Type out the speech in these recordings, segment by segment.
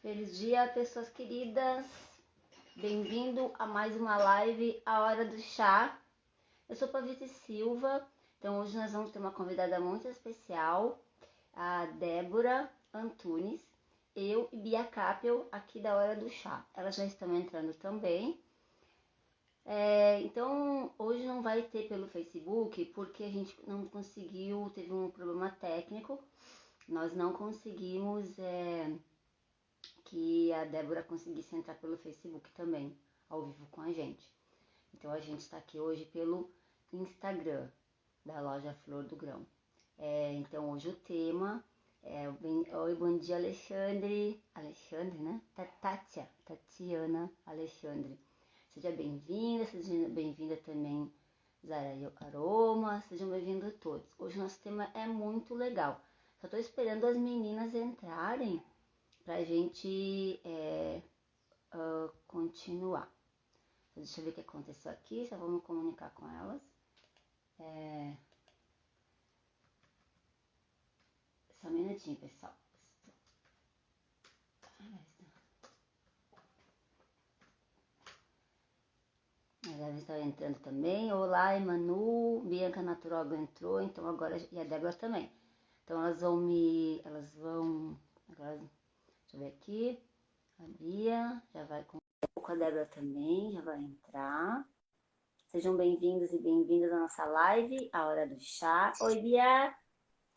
Feliz dia, pessoas queridas. Bem-vindo a mais uma live, A Hora do Chá. Eu sou Pavite Silva, então hoje nós vamos ter uma convidada muito especial, a Débora Antunes, eu e Bia Capel, aqui da Hora do Chá. Elas já estão entrando também. Então, hoje não vai ter pelo Facebook, porque a gente não conseguiu, teve um problema técnico, nós não conseguimos que a Débora conseguisse entrar pelo Facebook também, ao vivo com a gente. Então, a gente está aqui hoje pelo Instagram da loja Flor do Grão. Então, hoje o tema é... Oi, bom dia, Alexandre. Alexandre, né? Tatiana Alexandre. Seja bem-vinda também, Zara Aroma, sejam bem-vindos todos. Hoje nosso tema é muito legal. Só tô esperando as meninas entrarem pra gente continuar. Então, deixa eu ver o que aconteceu aqui, já vamos comunicar com elas. Só um minutinho, pessoal. A Débora está entrando também. Olá, Emanu, Bianca Natural entrou, então agora, e a Débora também. Então elas vão, agora, deixa eu ver aqui, a Bia já vai com a Débora também, já vai entrar. Sejam bem-vindos e bem-vindas à nossa live, A Hora do Chá. Oi, Bia.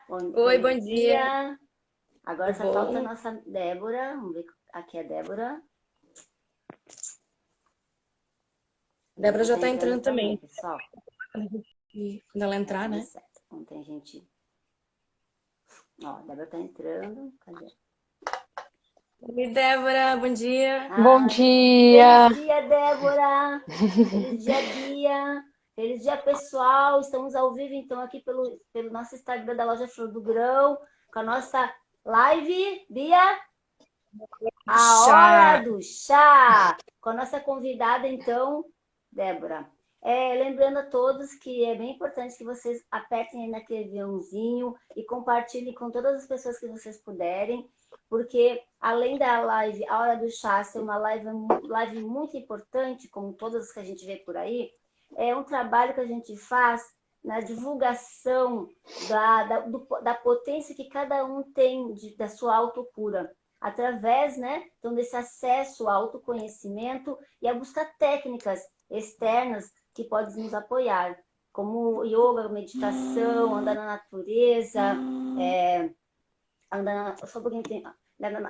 Oi, bom dia. Agora só falta a nossa Débora, vamos ver, aqui é a Débora. A Débora já está entrando também, pessoal. Quando ela entrar, né? Certo. Não tem gente. Ó, a Débora tá entrando. Cadê? Oi, Débora, bom dia. Bom dia. Feliz dia, Débora. Feliz dia, Bia. Feliz dia, pessoal. Estamos ao vivo, então, aqui pelo nosso Instagram da loja Flor do Grão, com a nossa live, Bia. A Hora do Chá. Com a nossa convidada, então, Débora. Lembrando a todos que é bem importante que vocês apertem aí naquele aviãozinho e compartilhem com todas as pessoas que vocês puderem, porque além da live A Hora do Chá ser uma live muito importante, como todas as que a gente vê por aí, é um trabalho que a gente faz na divulgação da potência que cada um tem da sua autocura, através, né, então, desse acesso ao autoconhecimento e a buscar técnicas externas que podem nos apoiar, como yoga, meditação, andar na natureza, andar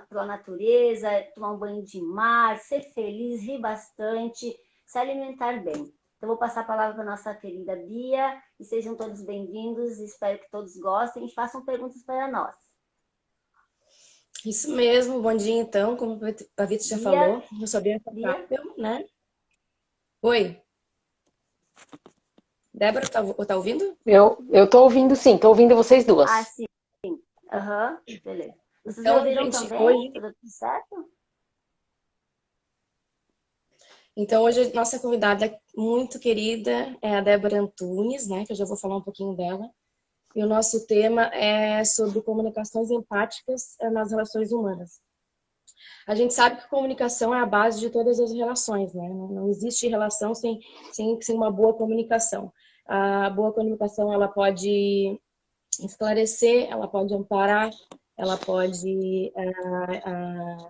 pela natureza, tomar um banho de mar, ser feliz, rir bastante, se alimentar bem. Então, vou passar a palavra para a nossa querida Bia, e sejam todos bem-vindos, espero que todos gostem e façam perguntas para nós. Isso mesmo, bom dia então, como o Pavito já falou, eu sou a Bianca Capel, né? Oi. Débora, tá ouvindo? Eu tô ouvindo sim, tô ouvindo vocês duas. Ah, sim. Beleza. Vocês então, ouviram gente, também? Hoje... Tudo certo? Então, hoje nossa convidada muito querida é a Débora Antunes, né? Que eu já vou falar um pouquinho dela. E o nosso tema é sobre comunicações empáticas nas relações humanas. A gente sabe que comunicação é a base de todas as relações, né? Não existe relação sem uma boa comunicação. A boa comunicação, ela pode esclarecer, ela pode amparar, ela pode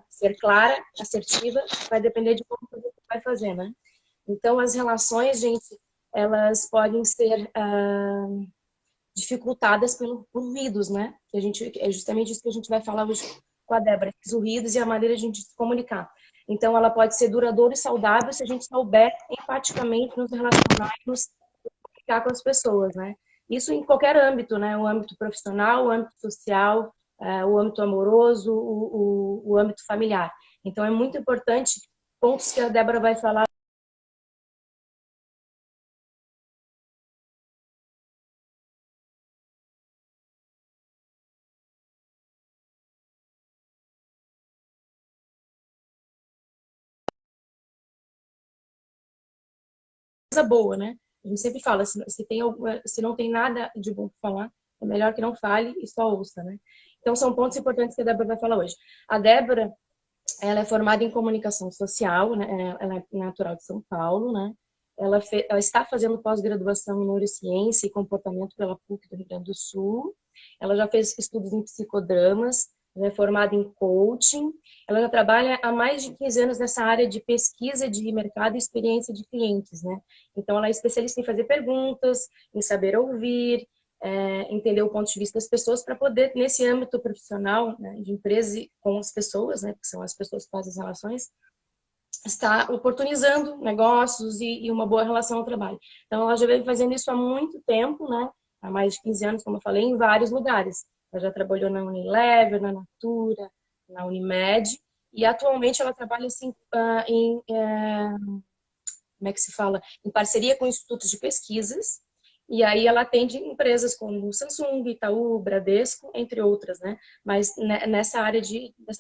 ser clara, assertiva, vai depender de como você vai fazer, né? Então, as relações, gente, elas podem ser dificultadas por ruídos, né? É justamente isso que a gente vai falar hoje com a Débora, os ruídos e a maneira de a gente se comunicar. Então, ela pode ser duradoura e saudável se a gente souber empaticamente nos relacionar e nos comunicar com as pessoas, né? Isso em qualquer âmbito, né? O âmbito profissional, o âmbito social, o âmbito amoroso, o âmbito familiar. Então, é muito importante, pontos que a Débora vai falar, coisa boa, né? A gente sempre fala, se não tem nada de bom para falar, é melhor que não fale e só ouça, né? Então, são pontos importantes que a Débora vai falar hoje. A Débora, Ela é formada em comunicação social, né? Ela é natural de São Paulo, né? Ela está fazendo pós-graduação em neurociência e comportamento pela PUC do Rio Grande do Sul. Ela já fez estudos em psicodramas, ela é formada em coaching. Ela já trabalha há mais de 15 anos nessa área de pesquisa de mercado e experiência de clientes, né? Então, ela é especialista em fazer perguntas, em saber ouvir, entender o ponto de vista das pessoas para poder, nesse âmbito profissional, né, de empresa e com as pessoas, né, que são as pessoas que fazem as relações, está oportunizando negócios e uma boa relação ao trabalho. Então, ela já vem fazendo isso há muito tempo, né? Há mais de 15 anos, como eu falei, em vários lugares. Ela já trabalhou na Unilever, na Natura, na Unimed, e atualmente ela trabalha assim, como é que se fala? Em parceria com institutos de pesquisas, e aí ela atende empresas como Samsung, Itaú, Bradesco, entre outras, né? Mas nessa área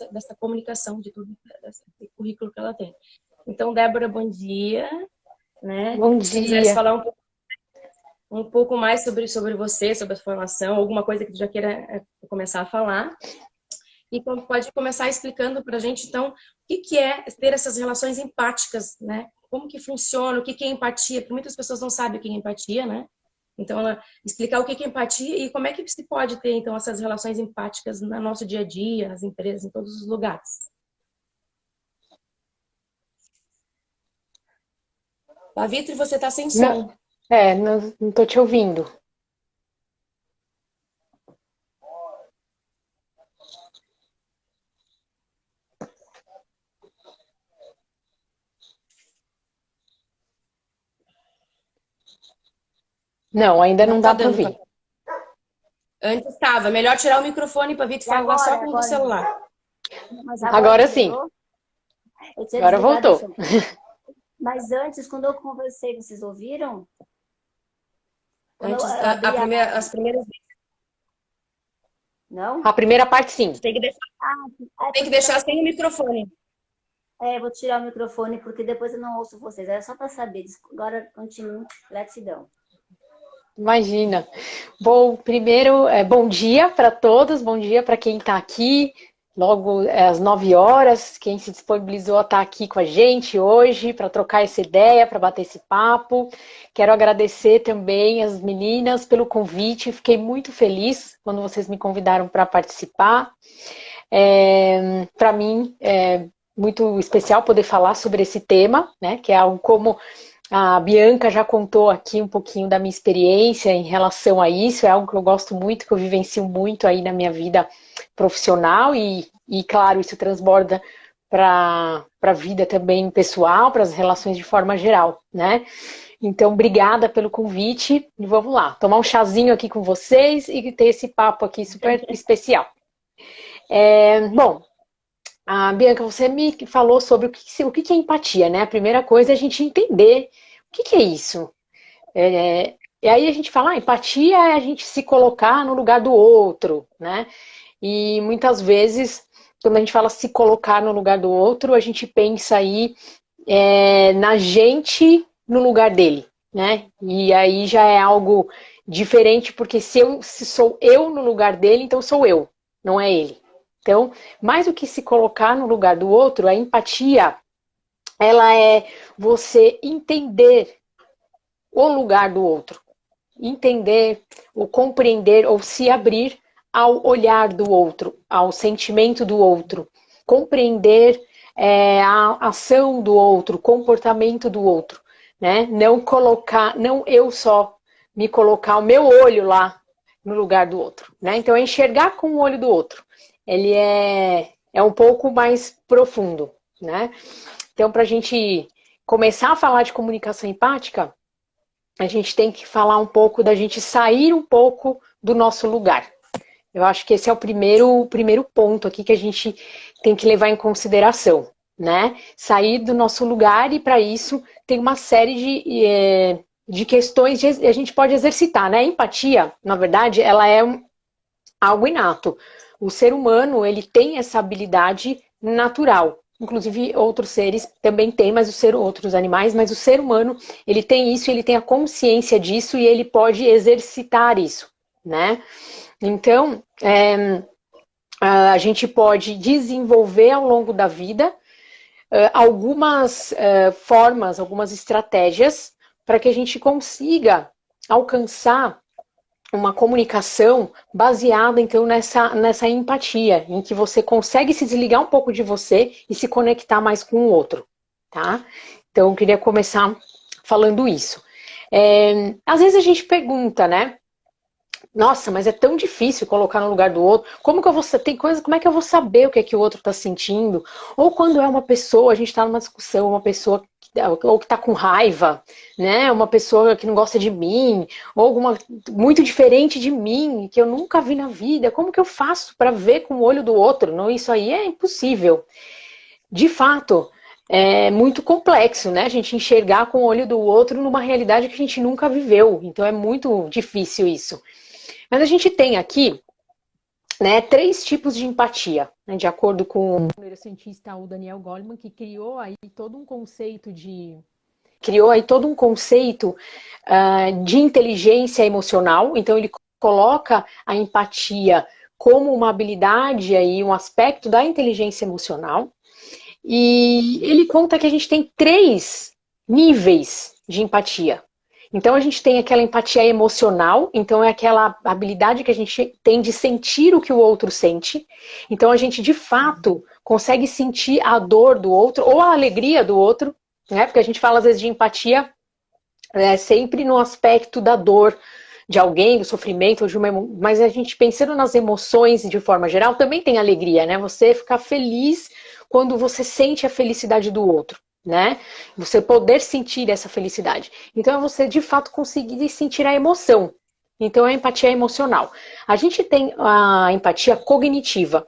dessa comunicação, de tudo, desse currículo que ela tem. Então, Débora, bom dia, né? Bom Se você quisesse dia. falar um pouco mais sobre você, sobre a sua formação, alguma coisa que tu já queira começar a falar. E pode começar explicando para a gente, então, o que é ter essas relações empáticas, né? Como que funciona, o que é empatia, porque muitas pessoas não sabem o que é empatia, né? Então, ela explicar o que é empatia e como é que se pode ter, então, essas relações empáticas no nosso dia a dia, nas empresas, em todos os lugares. Pavitri, você está sem Não, som. não estou te ouvindo. Não, ainda Não não está dá para dando ouvir. para... Antes estava. Melhor tirar o microfone, Pavitri, E falar só com o do agora? celular. Mas Agora sim, melhorou? Eu tinha agora desligado o voltou. som. Mas antes, quando eu conversei, vocês ouviram? Quando eu Antes, abri a as live, primeiras vezes. não? A primeira parte, sim. Tem que deixar, É tem que porque eu deixar tava... sem o microfone. vou tirar o microfone porque depois eu não ouço vocês. Era só para saber. Agora continue. Gratidão. Imagina. Bom, primeiro, bom dia para todos, bom dia para quem está aqui, logo às 9 horas, quem se disponibilizou a estar aqui com a gente hoje para trocar essa ideia, para bater esse papo. Quero agradecer também as meninas pelo convite, fiquei muito feliz quando vocês me convidaram para participar. Para mim é muito especial poder falar sobre esse tema, né, que é algo como a Bianca já contou aqui um pouquinho da minha experiência em relação a isso, é algo que eu gosto muito, que eu vivencio muito aí na minha vida profissional e claro, isso transborda para a vida também pessoal, para as relações de forma geral, né? Então, obrigada pelo convite e vamos lá, tomar um chazinho aqui com vocês e ter esse papo aqui super especial. Bom, a Bianca, você me falou sobre o que é empatia, né? A primeira coisa é a gente entender o que é isso. E aí a gente fala, empatia é a gente se colocar no lugar do outro, né? E muitas vezes, quando a gente fala se colocar no lugar do outro, a gente pensa aí na gente no lugar dele, né? E aí já é algo diferente, porque se sou eu no lugar dele, então sou eu, não é ele. Então, mais do que se colocar no lugar do outro, a empatia, ela é você entender o lugar do outro. Entender, ou compreender, ou se abrir ao olhar do outro, ao sentimento do outro. Compreender a ação do outro, o comportamento do outro. Né? Não eu só me colocar o meu olho lá no lugar do outro. Né? Então, é enxergar com o olho do outro. Ele é um pouco mais profundo, né? Então, para a gente começar a falar de comunicação empática, a gente tem que falar um pouco da gente sair um pouco do nosso lugar. Eu acho que esse é o primeiro ponto aqui que a gente tem que levar em consideração, né? Sair do nosso lugar, e para isso tem uma série de questões que a gente pode exercitar, né? A empatia, na verdade, ela é algo inato. O ser humano, ele tem essa habilidade natural. Inclusive, outros seres também têm, outros animais, mas o ser humano, ele tem isso, ele tem a consciência disso e ele pode exercitar isso, né? Então, a gente pode desenvolver ao longo da vida algumas formas, algumas estratégias para que a gente consiga alcançar uma comunicação baseada, então, nessa empatia, em que você consegue se desligar um pouco de você e se conectar mais com o outro, tá? Então, eu queria começar falando isso. Às vezes a gente pergunta, né? Nossa, mas é tão difícil colocar no lugar do outro. Como que eu vou, tem coisa, como é que eu vou saber o que o outro está sentindo? Ou quando é uma pessoa, a gente está numa discussão, uma pessoa ou que está com raiva, né? Uma pessoa que não gosta de mim, ou alguma muito diferente de mim, que eu nunca vi na vida. Como que eu faço para ver com o olho do outro? Não, isso aí é impossível. De fato, é muito complexo, né? A gente enxergar com o olho do outro numa realidade que a gente nunca viveu. Então é muito difícil isso. Mas a gente tem aqui, né, 3 tipos de empatia, né, de acordo com o neurocientista o Daniel Goleman, que criou aí todo um conceito de inteligência emocional. Então ele coloca a empatia como uma habilidade aí, um aspecto da inteligência emocional. E ele conta que a gente tem 3 níveis de empatia. Então a gente tem aquela empatia emocional, então é aquela habilidade que a gente tem de sentir o que o outro sente. Então a gente de fato consegue sentir a dor do outro ou a alegria do outro, né? Porque a gente fala às vezes de empatia sempre no aspecto da dor de alguém, do sofrimento, mas a gente pensando nas emoções de forma geral também tem alegria, né? Você ficar feliz quando você sente a felicidade do outro, né? Você poder sentir essa felicidade. Então é você de fato conseguir sentir a emoção. Então é a empatia emocional. A gente tem a empatia cognitiva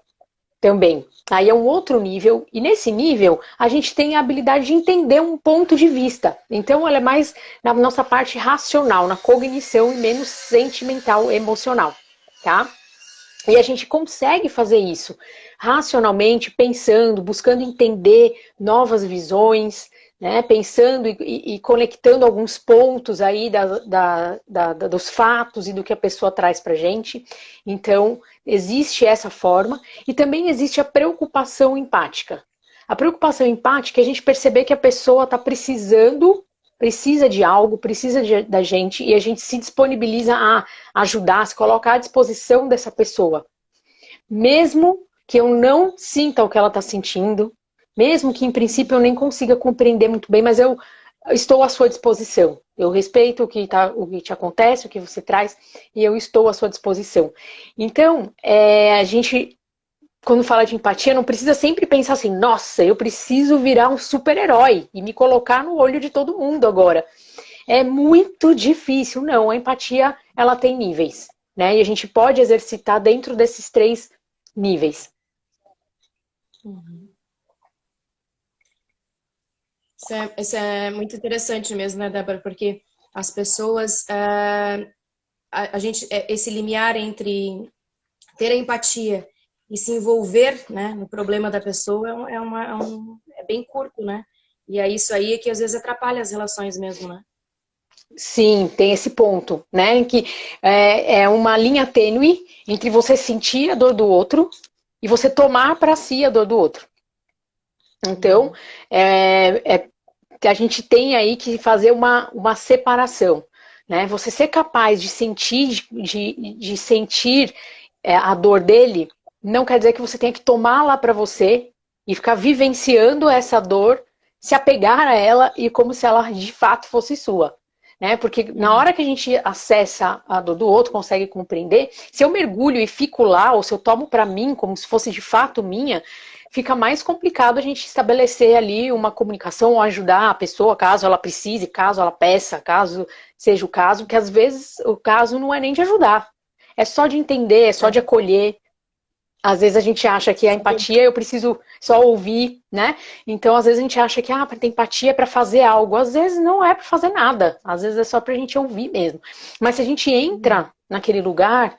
também. Aí é um outro nível, e nesse nível a gente tem a habilidade de entender um ponto de vista. Então ela é mais na nossa parte racional, na cognição e menos sentimental, emocional, tá? E a gente consegue fazer isso racionalmente, pensando, buscando entender novas visões, né? Pensando e conectando alguns pontos aí dos fatos e do que a pessoa traz pra gente. Então, existe essa forma. E também existe a preocupação empática. A preocupação empática é a gente perceber que a pessoa está precisa de algo, da gente, e a gente se disponibiliza a ajudar, se colocar à disposição dessa pessoa. Mesmo que eu não sinta o que ela está sentindo, mesmo que em princípio eu nem consiga compreender muito bem, mas eu estou à sua disposição. Eu respeito o que te acontece, o que você traz, e eu estou à sua disposição. Então, a gente, quando fala de empatia, não precisa sempre pensar assim, nossa, eu preciso virar um super-herói e me colocar no olho de todo mundo agora. É muito difícil. Não, a empatia, ela tem níveis, né? E a gente pode exercitar dentro desses 3 níveis. Uhum. Isso é muito interessante mesmo, né, Débora? Porque as pessoas, a gente, esse limiar entre ter a empatia e se envolver, né, no problema da pessoa é bem curto, né? E é isso aí que às vezes atrapalha as relações mesmo, né? Sim, tem esse ponto, né? Em que é uma linha tênue entre você sentir a dor do outro e você tomar para si a dor do outro. Então, a gente tem aí que fazer uma separação, né? Você ser capaz de sentir, de sentir a dor dele, não quer dizer que você tenha que tomá-la para você e ficar vivenciando essa dor, se apegar a ela e como se ela de fato fosse sua. Né? Porque na hora que a gente acessa a dor do outro, consegue compreender, se eu mergulho e fico lá, ou se eu tomo para mim como se fosse de fato minha, fica mais complicado a gente estabelecer ali uma comunicação ou ajudar a pessoa, caso ela precise, caso ela peça, caso seja o caso, porque às vezes o caso não é nem de ajudar, é só de entender, é só de acolher. Às vezes a gente acha que a empatia eu preciso só ouvir, né? Então, às vezes a gente acha que para ter empatia é para fazer algo. Às vezes não é para fazer nada. Às vezes é só pra gente ouvir mesmo. Mas se a gente entra naquele lugar,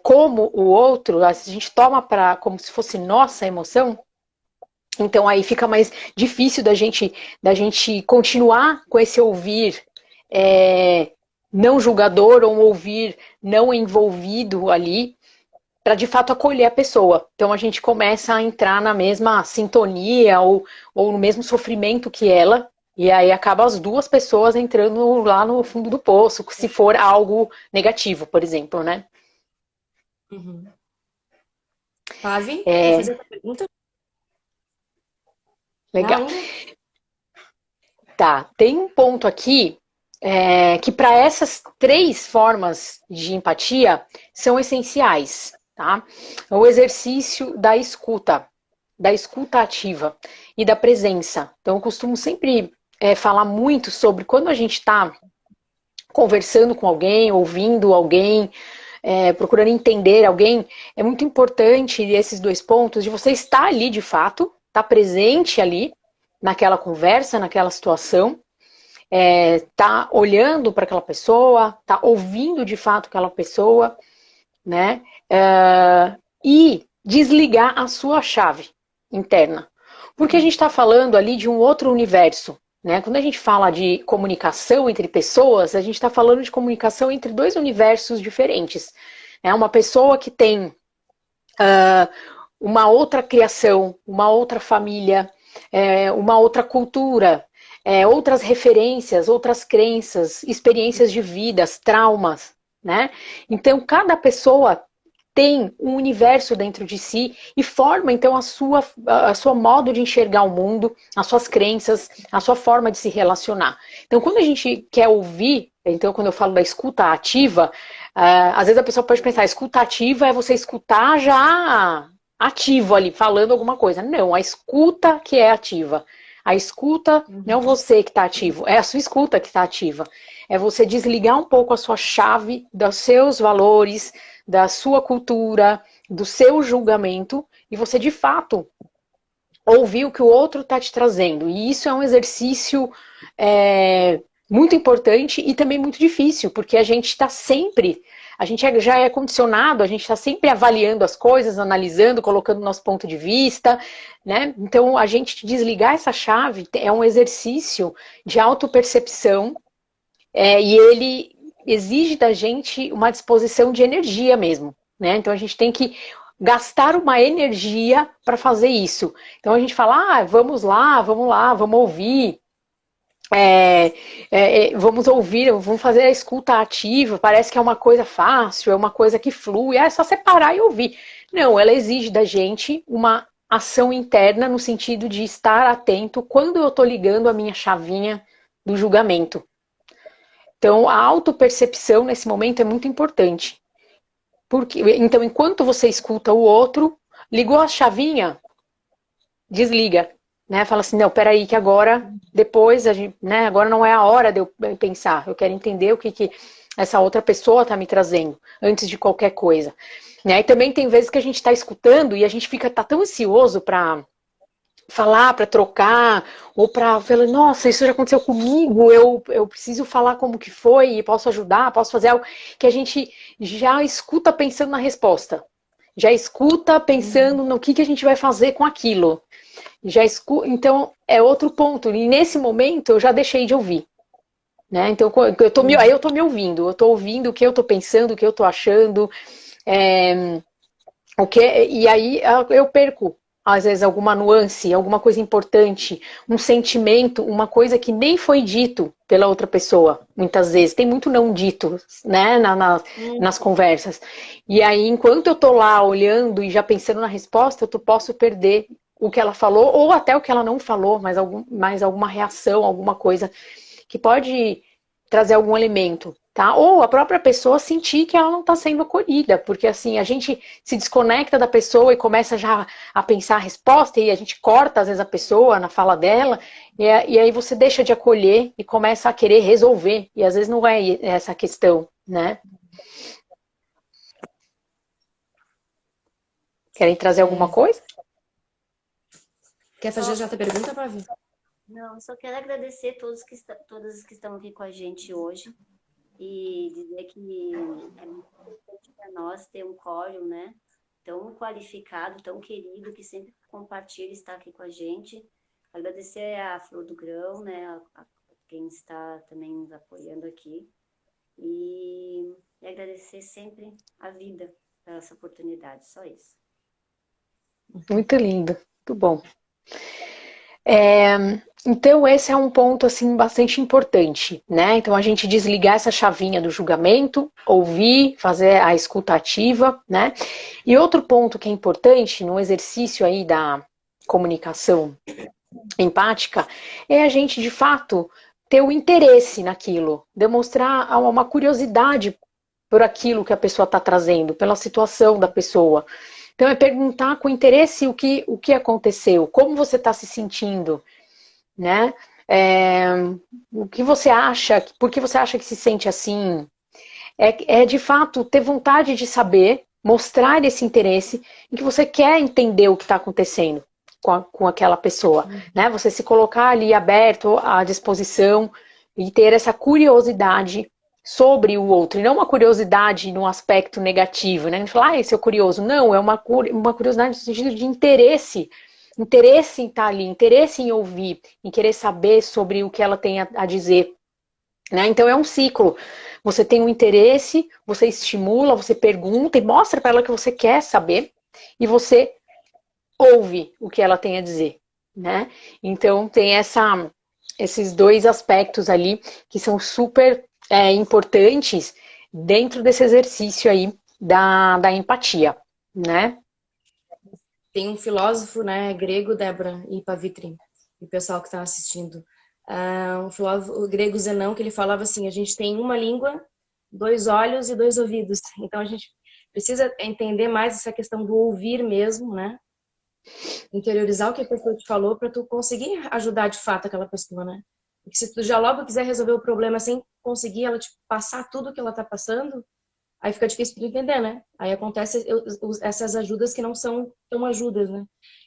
como o outro, a gente toma como se fosse nossa emoção, então aí fica mais difícil da gente continuar com esse ouvir não julgador ou um ouvir não envolvido ali. para de fato acolher a pessoa. Então a gente começa a entrar na mesma sintonia ou no mesmo sofrimento que ela, e aí acaba as duas pessoas entrando lá no fundo do poço, se for algo negativo, por exemplo, né? Uhum. Pavi, quer É, fazer outra pergunta? legal. Ainda? Tá, tem um ponto aqui que para essas três formas de empatia são essenciais, tá? O exercício da escuta ativa e da presença. Então, eu costumo sempre falar muito sobre quando a gente está conversando com alguém, ouvindo alguém, procurando entender alguém, é muito importante esses dois pontos de você estar ali de fato, estar presente ali naquela conversa, naquela situação, tá olhando para aquela pessoa, tá ouvindo de fato aquela pessoa, né? E desligar a sua chave interna. Porque a gente está falando ali de um outro universo, né? Quando a gente fala de comunicação entre pessoas, a gente está falando de comunicação entre dois universos diferentes. É uma pessoa que tem uma outra criação, uma outra família, uma outra cultura, outras referências, outras crenças, experiências de vidas, traumas, né? Então, cada pessoa tem um universo dentro de si e forma, então, a sua modo de enxergar o mundo, as suas crenças, a sua forma de se relacionar. Então, quando a gente quer ouvir, então, quando eu falo da escuta ativa, às vezes a pessoa pode pensar, escuta ativa é você escutar já ativo ali, falando alguma coisa. Não, a escuta que é ativa. A escuta não é você que está ativo, é a sua escuta que está ativa. É você desligar um pouco a sua chave dos seus valores, da sua cultura, do seu julgamento, e você de fato ouvir o que o outro está te trazendo. E isso é um exercício muito importante e também muito difícil, porque a gente está sempre, a gente já é condicionado, a gente está sempre avaliando as coisas, analisando, colocando nosso ponto de vista, né? Então, a gente desligar essa chave é um exercício de autopercepção e ele exige da gente uma disposição de energia mesmo, né? Então, a gente tem que gastar uma energia para fazer isso. Então, a gente fala, vamos lá, vamos ouvir, vamos ouvir, vamos fazer a escuta ativa, parece que é uma coisa fácil, é uma coisa que flui, é só separar e ouvir. Não, ela exige da gente uma ação interna no sentido de estar atento quando eu estou ligando a minha chavinha do julgamento. Então, a autopercepção nesse momento é muito importante. Porque, então, enquanto você escuta o outro, ligou a chavinha, desliga, né? Fala assim, não, peraí, que agora, depois, né? Agora não é a hora de eu pensar. Eu quero entender o que essa outra pessoa está me trazendo, antes de qualquer coisa. Né? E também tem vezes que a gente está escutando e a gente tá tão ansioso para falar, para trocar, ou para falar, nossa, isso já aconteceu comigo, eu preciso falar como que foi, posso ajudar, posso fazer algo, que a gente já escuta pensando na resposta. Já escuta pensando no que a gente vai fazer com aquilo. Então, é outro ponto. E nesse momento, eu já deixei de ouvir. Né? Então, aí eu tô me ouvindo. Eu tô ouvindo o que eu tô pensando, o que eu tô achando. E aí eu perco, às vezes, alguma nuance, alguma coisa importante, um sentimento, uma coisa que nem foi dito pela outra pessoa, muitas vezes. Tem muito não dito, né, nas conversas. E aí, enquanto eu tô lá olhando e já pensando na resposta, eu posso perder o que ela falou, ou até o que ela não falou, mais alguma reação, alguma coisa que pode trazer algum elemento. Tá? Ou a própria pessoa sentir que ela não está sendo acolhida, porque assim, a gente se desconecta da pessoa e começa já a pensar a resposta e a gente corta às vezes a pessoa na fala dela e aí você deixa de acolher e começa a querer resolver e às vezes não é essa a questão, né? Querem trazer alguma coisa? Quer fazer já outra pergunta, Pavi? Não, eu só quero agradecer todos que estão aqui com a gente hoje e dizer que é muito importante para nós ter um quórum, né? Tão qualificado, tão querido, que sempre compartilha e está aqui com a gente. Agradecer a Flor do Grão, né? A quem está também nos apoiando aqui. E agradecer sempre a vida, essa oportunidade, só isso. Muito lindo, muito bom. Então esse é um ponto assim bastante importante, né? Então a gente desligar essa chavinha do julgamento, ouvir, fazer a escuta ativa, né? E outro ponto que é importante no exercício aí da comunicação empática é a gente de fato ter o interesse naquilo, demonstrar uma curiosidade por aquilo que a pessoa está trazendo, pela situação da pessoa. Então é perguntar com interesse o que aconteceu, como você está se sentindo, né? O que você acha, por que você acha que se sente assim? É de fato ter vontade de mostrar esse interesse em que você quer entender o que está acontecendo com aquela pessoa, né? Você se colocar ali aberto, à disposição e ter essa curiosidade sobre o outro, e não uma curiosidade num aspecto negativo, né? A gente fala, esse é curioso. Não, é uma curiosidade no sentido de interesse em estar ali, interesse em ouvir, em querer saber sobre o que ela tem a dizer, né? Então é um ciclo. Você tem um interesse, você estimula, você pergunta e mostra para ela que você quer saber, e você ouve o que ela tem a dizer, né? Então tem esses dois aspectos ali que são super importantes dentro desse exercício aí da empatia, né? Tem um filósofo, né, grego, Débora e Pavitri, e o pessoal que está assistindo, um filósofo grego Zenão, que ele falava assim, a gente tem uma língua, 2 olhos e 2 ouvidos. Então a gente precisa entender mais essa questão do ouvir mesmo, né? Interiorizar o que a pessoa te falou para tu conseguir ajudar de fato aquela pessoa, né? Porque se tu já logo quiser resolver o problema sem conseguir ela te passar tudo que ela tá passando, aí fica difícil de entender, né? Aí acontece essas ajudas que não são tão ajudas, né?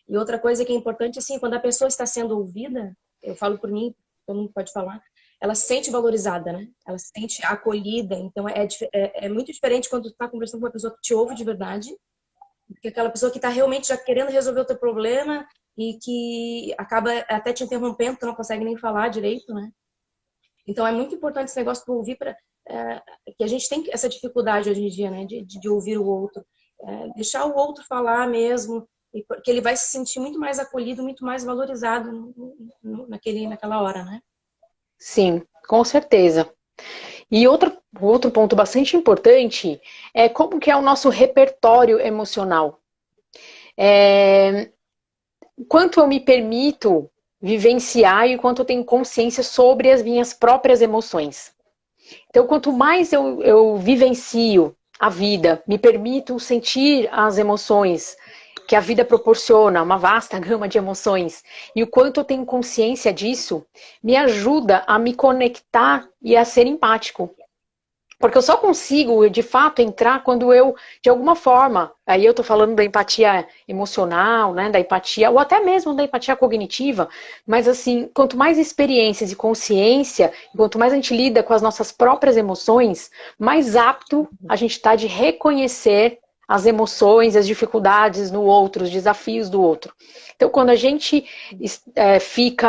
E outra coisa que é importante, assim, quando a pessoa está sendo ouvida, eu falo por mim, todo mundo pode falar, ela se sente valorizada, né? Ela se sente acolhida. Então é muito diferente quando tu tá conversando com uma pessoa que te ouve de verdade, porque aquela pessoa que está realmente já querendo resolver o teu problema e que acaba até te interrompendo, tu não consegue nem falar direito, né? Então é muito importante esse negócio de ouvir, que a gente tem essa dificuldade hoje em dia, né? De ouvir o outro. Deixar o outro falar mesmo, porque ele vai se sentir muito mais acolhido, muito mais valorizado naquela hora, né? Sim, com certeza. E outro ponto bastante importante é como que é o nosso repertório emocional. Quanto eu me permito vivenciar e quanto eu tenho consciência sobre as minhas próprias emoções. Então, quanto mais eu vivencio a vida, me permito sentir as emoções que a vida proporciona, uma vasta gama de emoções, e o quanto eu tenho consciência disso, me ajuda a me conectar e a ser empático. Porque eu só consigo, de fato, entrar quando eu, de alguma forma, aí eu tô falando da empatia emocional, né, da empatia, ou até mesmo da empatia cognitiva, mas assim, quanto mais experiências e consciência, quanto mais a gente lida com as nossas próprias emoções, mais apto a gente tá de reconhecer as emoções, as dificuldades no outro, os desafios do outro. Então, quando a gente fica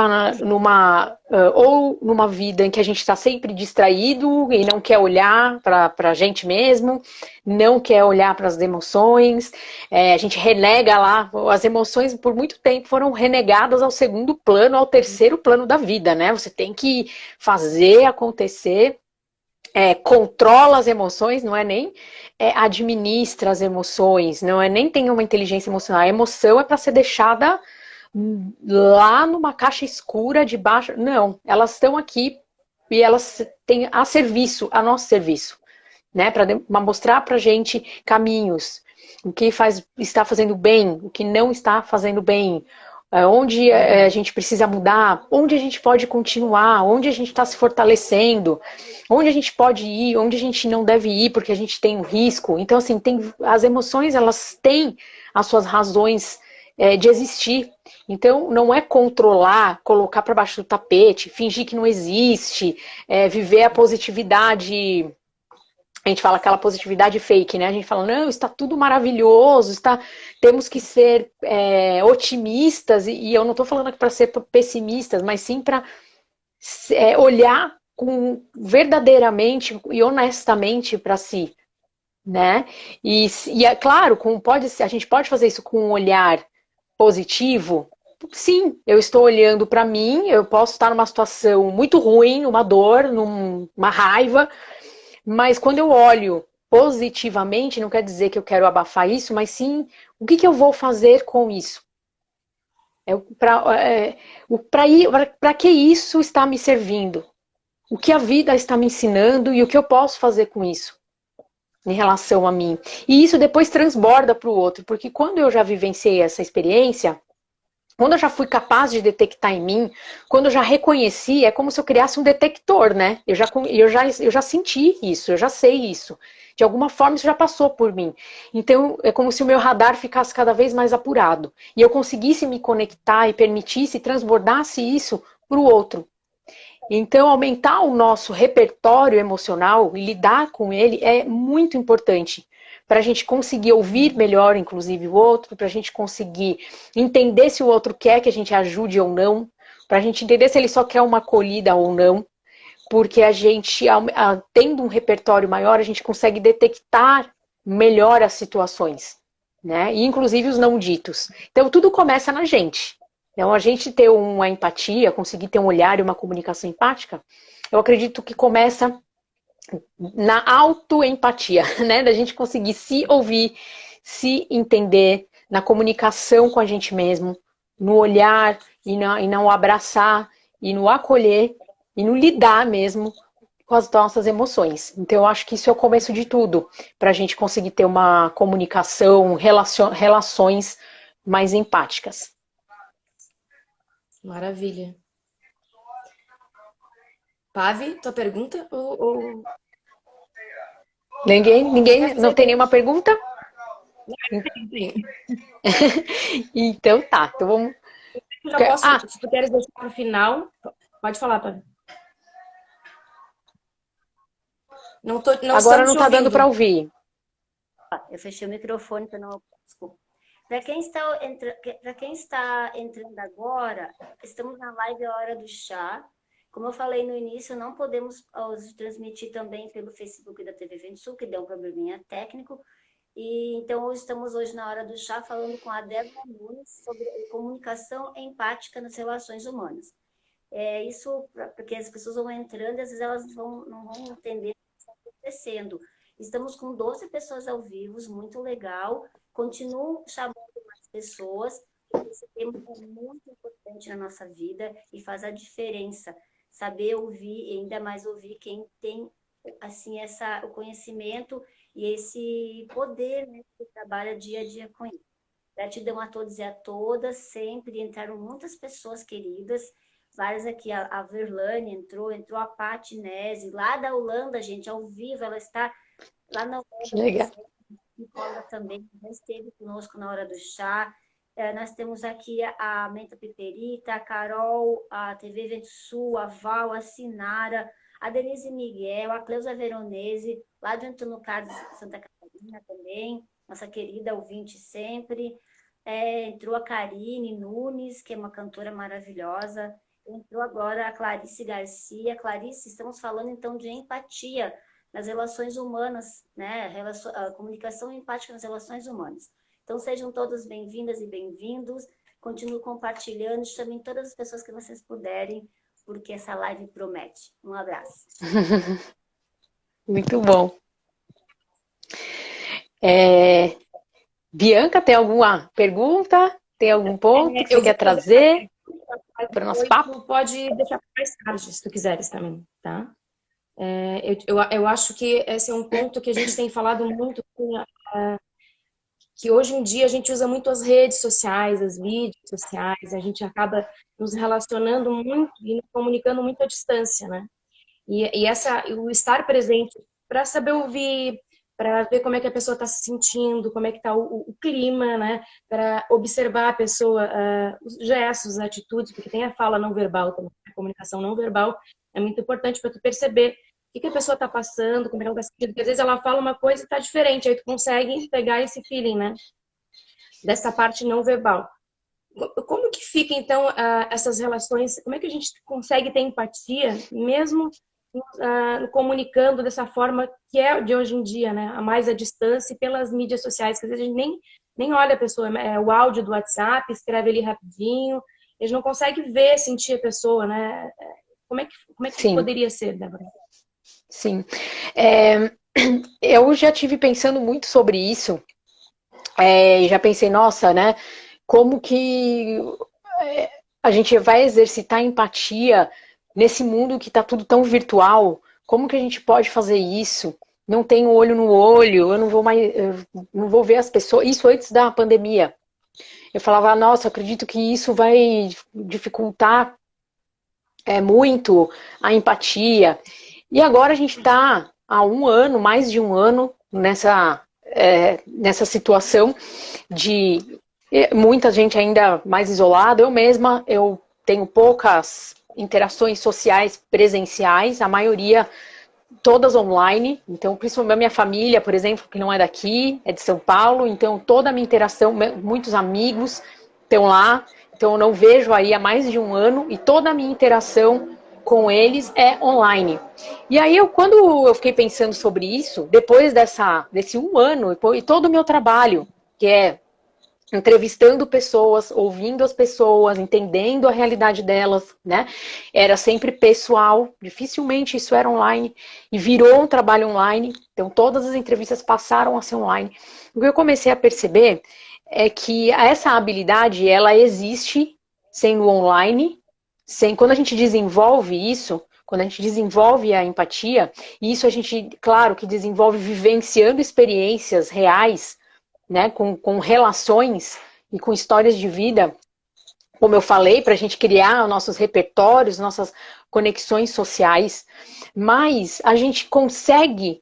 ou numa vida em que a gente está sempre distraído e não quer olhar para a gente mesmo, não quer olhar para as emoções, a gente renega lá, as emoções por muito tempo foram renegadas ao segundo plano, ao terceiro plano da vida, né? Você tem que fazer acontecer, controla as emoções, não é nem administra as emoções, não é nem tem uma inteligência emocional. A emoção é para ser deixada lá numa caixa escura debaixo. Não, elas estão aqui e elas têm a nosso serviço, né? Para mostrar para a gente caminhos, o que está fazendo bem, o que não está fazendo bem, onde a gente precisa mudar, onde a gente pode continuar, onde a gente está se fortalecendo, onde a gente pode ir, onde a gente não deve ir, porque a gente tem um risco. Então, assim, as emoções, elas têm as suas razões de existir. Então, não é controlar, colocar para baixo do tapete, fingir que não existe, viver a positividade. A gente fala aquela positividade fake, né? A gente fala, não, está tudo maravilhoso, temos que ser otimistas, e eu não estou falando aqui para ser pessimistas, mas sim para olhar verdadeiramente e honestamente para si, né? E é claro, a gente pode fazer isso com um olhar positivo. Sim, eu estou olhando para mim, eu posso estar numa situação muito ruim, numa dor, numa raiva, mas quando eu olho positivamente, não quer dizer que eu quero abafar isso, mas sim o que eu vou fazer com isso. Para que isso está me servindo? O que a vida está me ensinando e o que eu posso fazer com isso em relação a mim? E isso depois transborda para o outro, porque quando eu já vivenciei essa experiência, quando eu já fui capaz de detectar em mim, quando eu já reconheci, é como se eu criasse um detector, né? Eu já senti isso, eu já sei isso. De alguma forma isso já passou por mim. Então é como se o meu radar ficasse cada vez mais apurado. E eu conseguisse me conectar e permitisse, transbordasse isso para o outro. Então, aumentar o nosso repertório emocional, lidar com ele, é muito importante para a gente conseguir ouvir melhor, inclusive, o outro, para a gente conseguir entender se o outro quer que a gente ajude ou não, para a gente entender se ele só quer uma acolhida ou não, porque a gente, tendo um repertório maior, a gente consegue detectar melhor as situações, né? E inclusive os não ditos. Então, tudo começa na gente. Então, a gente ter uma empatia, conseguir ter um olhar e uma comunicação empática, eu acredito que começa na autoempatia, né? Da gente conseguir se ouvir, se entender, na comunicação com a gente mesmo, no olhar e não abraçar, e no acolher, e no lidar mesmo com as nossas emoções. Então, eu acho que isso é o começo de tudo, para a gente conseguir ter uma comunicação, relações mais empáticas. Maravilha. Pavi, tua pergunta? Ou... Ninguém não tem nenhuma pergunta? Sim. Então tá, então vamos. Eu já posso, se tu queres deixar para o final, pode falar, Pavi. Não Agora estamos não te tá dando para ouvindo. ouvir. Eu fechei o microfone para não. Desculpa. Para quem está entrando agora, estamos na live A Hora do Chá. Como eu falei no início, não podemos transmitir também pelo Facebook da TV Vento Sul, que deu um probleminha técnico. E então estamos hoje na Hora do Chá falando com a Débora Nunes sobre comunicação empática nas relações humanas. Isso porque as pessoas vão entrando e às vezes elas não vão entender o que está acontecendo. Estamos com 12 pessoas ao vivo, muito legal. Continuo chamando mais pessoas, porque esse tema é muito importante na nossa vida e faz a diferença. Saber ouvir, e ainda mais ouvir quem tem assim o conhecimento e esse poder, né, que trabalha dia a dia com isso. Gratidão a todos e a todas, sempre entraram muitas pessoas queridas, várias aqui, a Verlane entrou a Paty Nese, lá da Holanda, gente, ao vivo, ela está lá na Que Holanda legal. presente, Nicola também, já esteve conosco na hora do chá. Nós temos aqui a Menta Piperita, a Carol, a TV Vento Sul, a Val, a Sinara, a Denise Miguel, a Cleusa Veronese, lá de Antônio Carlos, Santa Catarina também, nossa querida ouvinte sempre. Entrou a Karine Nunes, que é uma cantora maravilhosa. Entrou agora a Clarice Garcia. Clarice, estamos falando então de empatia nas relações humanas, né? A comunicação empática nas relações humanas. Então, sejam todos bem-vindas e bem-vindos. Continue compartilhando, chamem todas as pessoas que vocês puderem, porque essa live promete. Um abraço. Muito bom. Bianca, tem alguma pergunta? Tem algum ponto que você quer trazer para o nosso papo? Pode deixar para mais tarde, se tu quiseres também, tá? Eu acho que esse é um ponto que a gente tem falado muito, que hoje em dia a gente usa muito as redes sociais, as mídias sociais, a gente acaba nos relacionando muito e nos comunicando muito à distância, né? O estar presente para saber ouvir, para ver como é que a pessoa está se sentindo, como é que está o clima, né? Para observar a pessoa, os gestos, as atitudes, porque tem a fala não verbal também, a comunicação não verbal é muito importante para tu perceber o que a pessoa está passando, como é que ela está se sentindo, porque às vezes ela fala uma coisa e está diferente, aí tu consegue pegar esse feeling, né? Dessa parte não verbal. Como que fica, então, essas relações? Como é que a gente consegue ter empatia, mesmo comunicando dessa forma que é de hoje em dia, né? A mais à distância e pelas mídias sociais, que às vezes a gente nem olha a pessoa, o áudio do WhatsApp, escreve ali rapidinho, a gente não consegue ver, sentir a pessoa, né? Como é que Sim, poderia ser, Débora? sim. É, eu já tive pensando muito sobre isso, e já pensei, nossa, né? Como que a gente vai exercitar empatia nesse mundo que está tudo tão virtual? Como que a gente pode fazer isso? Não tenho olho no olho, eu não vou ver as pessoas. Isso antes da pandemia. Eu falava, nossa, acredito que isso vai dificultar muito a empatia. E agora a gente está há um ano, mais de um ano, nessa situação de muita gente ainda mais isolada. Eu mesma, eu tenho poucas interações sociais presenciais, a maioria todas online. Então, principalmente a minha família, por exemplo, que não é daqui, é de São Paulo, então toda a minha interação, muitos amigos estão lá, então eu não vejo aí há mais de um ano e toda a minha interação com eles é online. E aí, quando eu fiquei pensando sobre isso, depois desse um ano e todo o meu trabalho, que é entrevistando pessoas, ouvindo as pessoas, entendendo a realidade delas, né? Era sempre pessoal, dificilmente isso era online, e virou um trabalho online, então todas as entrevistas passaram a ser online. O que eu comecei a perceber é que essa habilidade, ela existe sendo online, quando a gente desenvolve isso, quando a gente desenvolve a empatia, e isso a gente, claro, que desenvolve vivenciando experiências reais, né, com relações e com histórias de vida, como eu falei, para a gente criar nossos repertórios, nossas conexões sociais, mas a gente consegue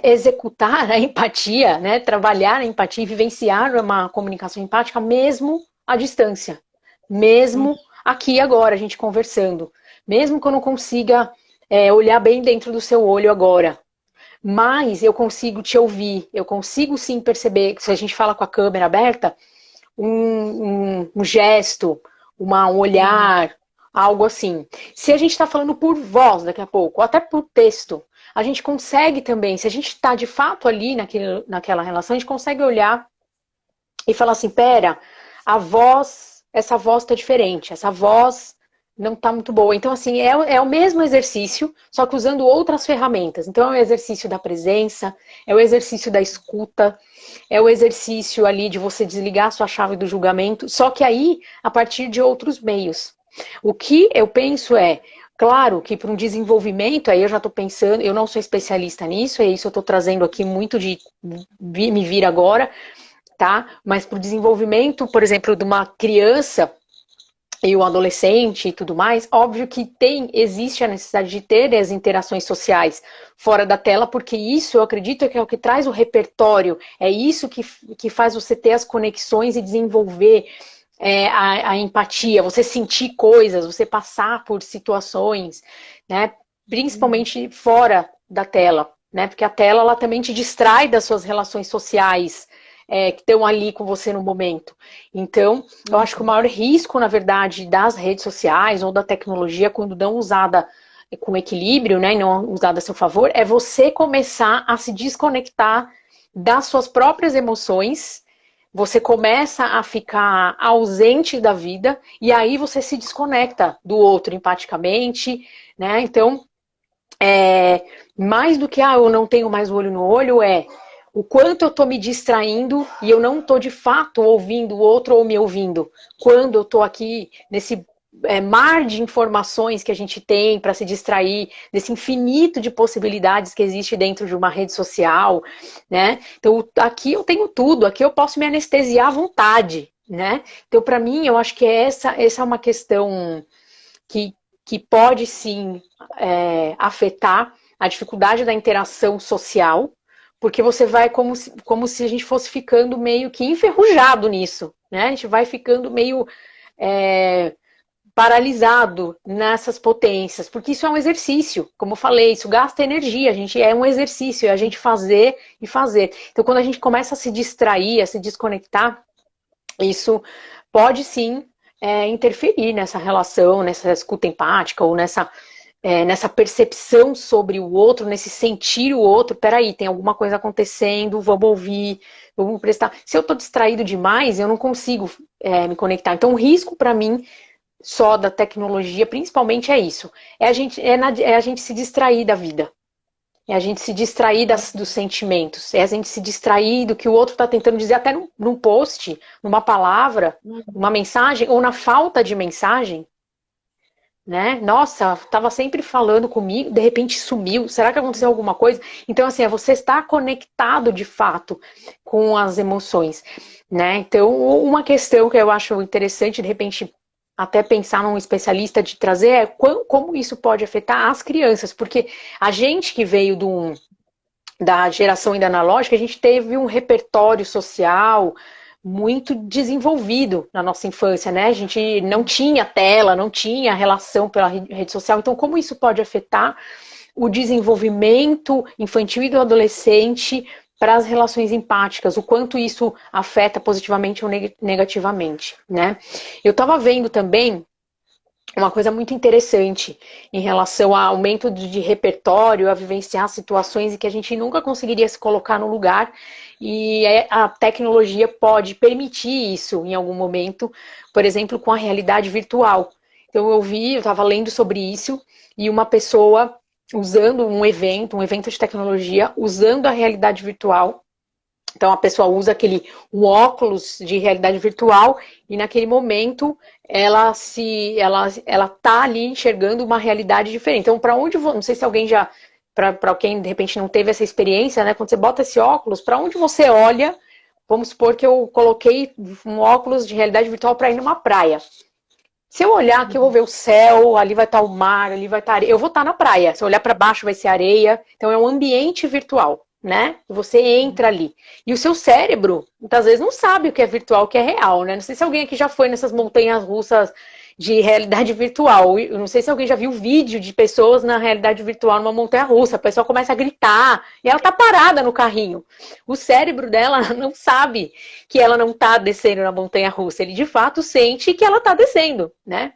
executar a empatia, né, trabalhar a empatia e vivenciar uma comunicação empática mesmo à distância, mesmo aqui e agora, a gente conversando, mesmo que eu não consiga olhar bem dentro do seu olho agora, mas eu consigo te ouvir, eu consigo sim perceber, se a gente fala com a câmera aberta, um gesto, um olhar, algo assim. Se a gente está falando por voz daqui a pouco, ou até por texto, a gente consegue também, se a gente está de fato ali naquela relação, a gente consegue olhar e falar assim, pera, essa voz está diferente, essa voz não está muito boa. Então, assim, é o mesmo exercício, só que usando outras ferramentas. Então, é o exercício da presença, é o exercício da escuta, é o exercício ali de você desligar a sua chave do julgamento, só que aí, a partir de outros meios. O que eu penso claro que para um desenvolvimento, aí eu já estou pensando, eu não sou especialista nisso, é isso eu estou trazendo aqui muito de me vir agora, tá? Mas para o desenvolvimento, por exemplo, de uma criança e o adolescente e tudo mais, óbvio que existe a necessidade de ter as interações sociais fora da tela, porque isso eu acredito que é o que traz o repertório, é isso que faz você ter as conexões e desenvolver a empatia, você sentir coisas, você passar por situações, né? Principalmente fora da tela, né? Porque a tela ela também te distrai das suas relações sociais, que estão ali com você no momento. Então, eu acho que o maior risco, na verdade, das redes sociais ou da tecnologia, quando não usada com equilíbrio, né, e não usada a seu favor, é você começar a se desconectar das suas próprias emoções, você começa a ficar ausente da vida, e aí você se desconecta do outro empaticamente, né? Então, mais do que, eu não tenho mais o olho no olho, o quanto eu estou me distraindo e eu não estou de fato ouvindo o outro ou me ouvindo. Quando eu estou aqui nesse mar de informações que a gente tem para se distrair, desse infinito de possibilidades que existe dentro de uma rede social, né? Então aqui eu tenho tudo, aqui eu posso me anestesiar à vontade, né? Então para mim eu acho que essa é uma questão que pode sim afetar a dificuldade da interação social, porque você vai como se a gente fosse ficando meio que enferrujado nisso, né? A gente vai ficando meio paralisado nessas potências, porque isso é um exercício, como eu falei, isso gasta energia, é um exercício, é a gente fazer e fazer. Então, quando a gente começa a se distrair, a se desconectar, isso pode sim interferir nessa relação, nessa escuta empática ou nessa nessa percepção sobre o outro, nesse sentir o outro, peraí, tem alguma coisa acontecendo, vamos ouvir, vamos prestar. Se eu estou distraído demais, eu não consigo me conectar. Então, o risco para mim só da tecnologia, principalmente, é isso. É a gente se distrair da vida. É a gente se distrair dos sentimentos. É a gente se distrair do que o outro está tentando dizer, até num post, numa palavra, numa mensagem, ou na falta de mensagem. Né? Nossa, estava sempre falando comigo, de repente sumiu. Será que aconteceu alguma coisa? Então, assim, você está conectado de fato com as emoções, né? Então, uma questão que eu acho interessante, de repente, até pensar num especialista de trazer é como isso pode afetar as crianças, porque a gente que veio da geração ainda analógica, a gente teve um repertório social muito desenvolvido na nossa infância, né? A gente não tinha tela, não tinha relação pela rede social. Então, como isso pode afetar o desenvolvimento infantil e do adolescente para as relações empáticas? O quanto isso afeta positivamente ou negativamente, né? Eu estava vendo também uma coisa muito interessante em relação ao aumento de repertório, a vivenciar situações em que a gente nunca conseguiria se colocar no lugar, e a tecnologia pode permitir isso em algum momento, por exemplo, com a realidade virtual. Então eu estava lendo sobre isso, e uma pessoa usando um evento de tecnologia, usando a realidade virtual. Então a pessoa usa um óculos de realidade virtual e naquele momento ela tá ali enxergando uma realidade diferente. Então, para onde não sei se alguém já, para quem de repente não teve essa experiência, né? Quando você bota esse óculos, para onde você olha? Vamos supor que eu coloquei um óculos de realidade virtual para ir numa praia. Se eu olhar aqui, eu vou ver o céu, ali vai estar o mar, ali vai estar areia. Eu vou estar na praia. Se eu olhar para baixo, vai ser areia. Então, é um ambiente virtual, né? Você entra ali. E o seu cérebro, muitas vezes, não sabe o que é virtual, o que é real, né? Não sei se alguém aqui já foi nessas montanhas russas de realidade virtual. Eu não sei se alguém já viu vídeo de pessoas na realidade virtual numa montanha russa. A pessoa começa a gritar e ela tá parada no carrinho. O cérebro dela não sabe que ela não tá descendo na montanha russa. Ele, de fato, sente que ela tá descendo, né?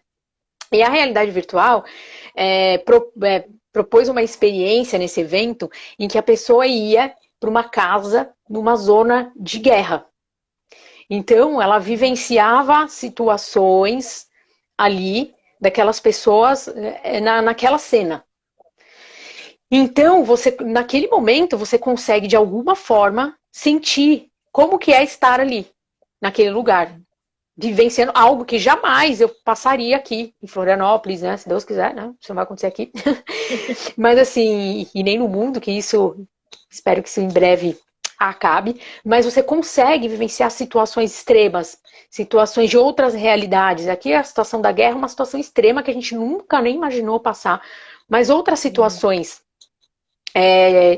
E a realidade virtual propôs uma experiência nesse evento em que a pessoa ia para uma casa numa zona de guerra. Então, ela vivenciava situações ali daquelas pessoas naquela cena. Então, naquele momento, você consegue, de alguma forma, sentir como que é estar ali, naquele lugar. Vivenciando algo que jamais eu passaria aqui em Florianópolis, né? Se Deus quiser, né? Isso não vai acontecer aqui. Mas assim, e nem no mundo, que isso, espero que isso em breve acabe. Mas você consegue vivenciar situações extremas, situações de outras realidades. Aqui a situação da guerra é uma situação extrema que a gente nunca nem imaginou passar. Mas outras situações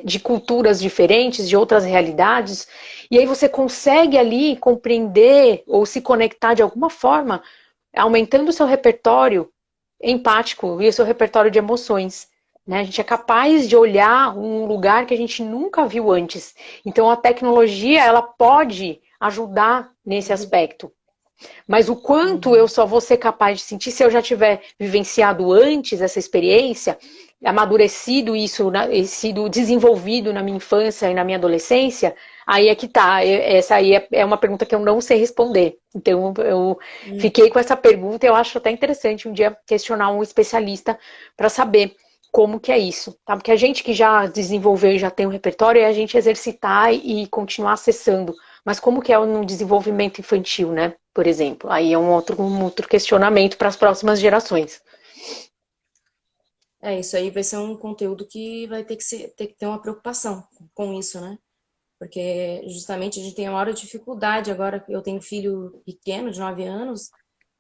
de culturas diferentes, de outras realidades, e aí você consegue ali compreender ou se conectar de alguma forma, aumentando o seu repertório empático e o seu repertório de emoções. Né? A gente é capaz de olhar um lugar que a gente nunca viu antes. Então a tecnologia ela pode ajudar nesse aspecto. Mas o quanto eu só vou ser capaz de sentir se eu já tiver vivenciado antes essa experiência, amadurecido isso, sido desenvolvido na minha infância e na minha adolescência, aí é que tá. Essa aí é uma pergunta que eu não sei responder. Então eu fiquei com essa pergunta e eu acho até interessante um dia questionar um especialista para saber como que é isso, tá? Porque a gente que já desenvolveu e já tem um repertório é a gente exercitar e continuar acessando. Mas como que é no desenvolvimento infantil, né? Por exemplo, aí é um outro questionamento para as próximas gerações. Isso aí vai ser um conteúdo que vai ter que ter uma preocupação com isso, né? Porque justamente a gente tem uma maior dificuldade agora. Eu tenho um filho pequeno, de 9 anos,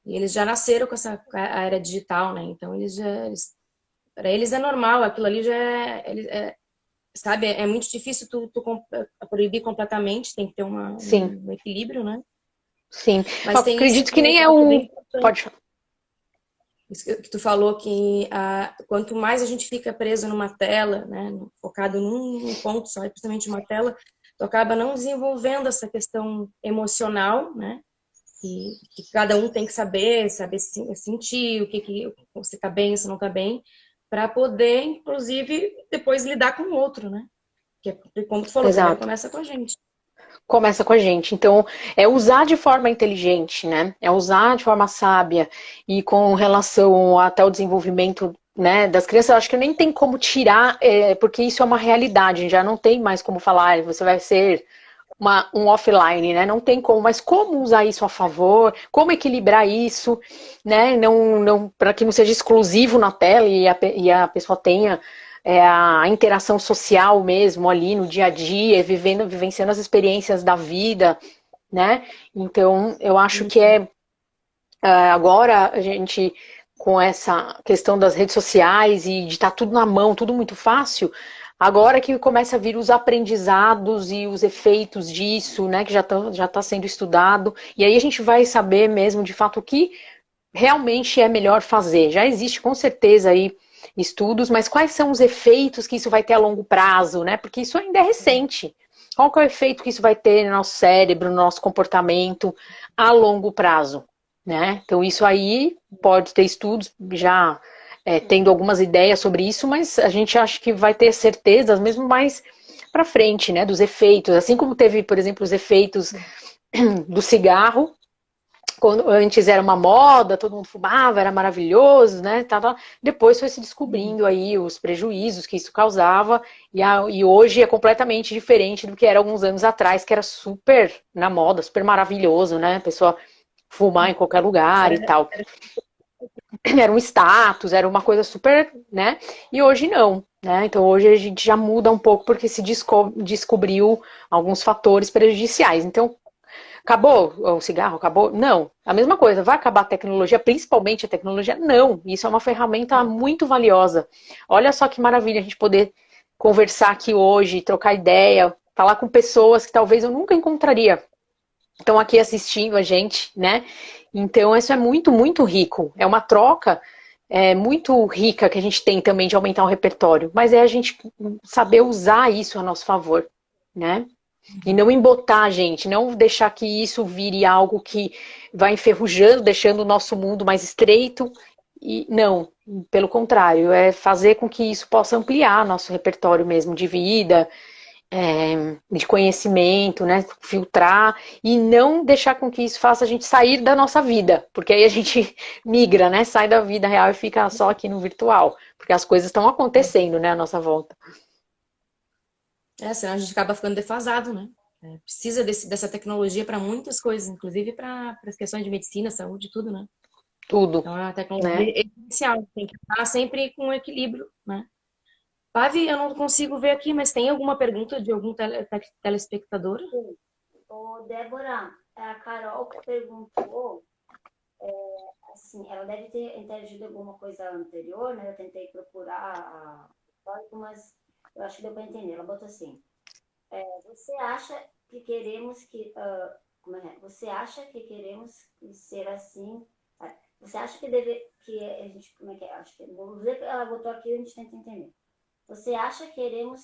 e eles já nasceram com a era digital, né? Então para eles é normal, aquilo ali já sabe, é muito difícil tu proibir completamente, tem que ter um equilíbrio, né? Sim, mas tem acredito isso que nem é um... Pode falar. Isso que tu falou que quanto mais a gente fica preso numa tela, né, focado num ponto só, principalmente uma tela, tu acaba não desenvolvendo essa questão emocional, né? Que cada um tem que saber sentir o que se tá bem, se não tá bem. para poder, inclusive, depois lidar com o outro, né? Que, como tu falou, primeiro Exato. começa com a gente. Começa com a gente. Então, é usar de forma inteligente, né? É usar de forma sábia e com relação até o desenvolvimento, né, das crianças, eu acho que nem tem como tirar, porque isso é uma realidade, já não tem mais como falar, você vai ser um offline, né? Não tem como, mas como usar isso a favor, como equilibrar isso, né? Não, para que não seja exclusivo na tela e a pessoa tenha a interação social mesmo ali no dia a dia, vivenciando as experiências da vida, né? Então, eu acho que agora a gente, com essa questão das redes sociais e de estar tudo na mão, tudo muito fácil, agora que começa a vir os aprendizados e os efeitos disso, né, que já tá sendo estudado, e aí a gente vai saber mesmo, de fato, o que realmente é melhor fazer. Já existe, com certeza, aí estudos, mas quais são os efeitos que isso vai ter a longo prazo, né? Porque isso ainda é recente. Qual que é o efeito que isso vai ter no nosso cérebro, no nosso comportamento a longo prazo, né? Então isso aí pode ter estudos já tendo algumas ideias sobre isso, mas a gente acha que vai ter certezas mesmo mais para frente, né? Dos efeitos, assim como teve, por exemplo, os efeitos do cigarro. Quando antes era uma moda, todo mundo fumava, era maravilhoso, né? Depois foi se descobrindo aí os prejuízos que isso causava, e hoje é completamente diferente do que era alguns anos atrás, que era super na moda, super maravilhoso, né? A pessoa fumar em qualquer lugar e tal. Era um status, era uma coisa super, né? E hoje não, né? Então hoje a gente já muda um pouco porque se descobriu alguns fatores prejudiciais. Então, acabou o cigarro? Acabou? Não. A mesma coisa. Vai acabar a tecnologia, principalmente a tecnologia? Não. Isso é uma ferramenta muito valiosa. Olha só que maravilha a gente poder conversar aqui hoje, trocar ideia, falar com pessoas que talvez eu nunca encontraria. Estão aqui assistindo a gente, né? Então, isso é muito, muito rico. É uma troca muito rica que a gente tem também de aumentar o repertório. Mas é a gente saber usar isso a nosso favor, né? E não embotar a gente, não deixar que isso vire algo que vai enferrujando, deixando o nosso mundo mais estreito. E não, pelo contrário, é fazer com que isso possa ampliar nosso repertório mesmo de vida, de conhecimento, né? Filtrar e não deixar com que isso faça a gente sair da nossa vida, porque aí a gente migra, né? Sai da vida real e fica só aqui no virtual, porque as coisas estão acontecendo, né, à nossa volta. Senão a gente acaba ficando defasado, né? Precisa dessa tecnologia para muitas coisas, inclusive para as questões de medicina, saúde, tudo, né? Tudo, Então a tecnologia né? é essencial, tem que estar sempre com equilíbrio, né? Pavi, eu não consigo ver aqui, mas tem alguma pergunta de algum telespectador? Sim. Débora, a Carol perguntou, assim, ela deve ter interagido alguma coisa anterior, né? Eu tentei procurar mas eu acho que deu para entender. Ela botou assim, você acha que queremos que... como é? Você acha que queremos ser assim? Você acha que que a gente... Como é que é? Acho que, vou ver que ela botou aqui e a gente tenta entender. Você acha que queremos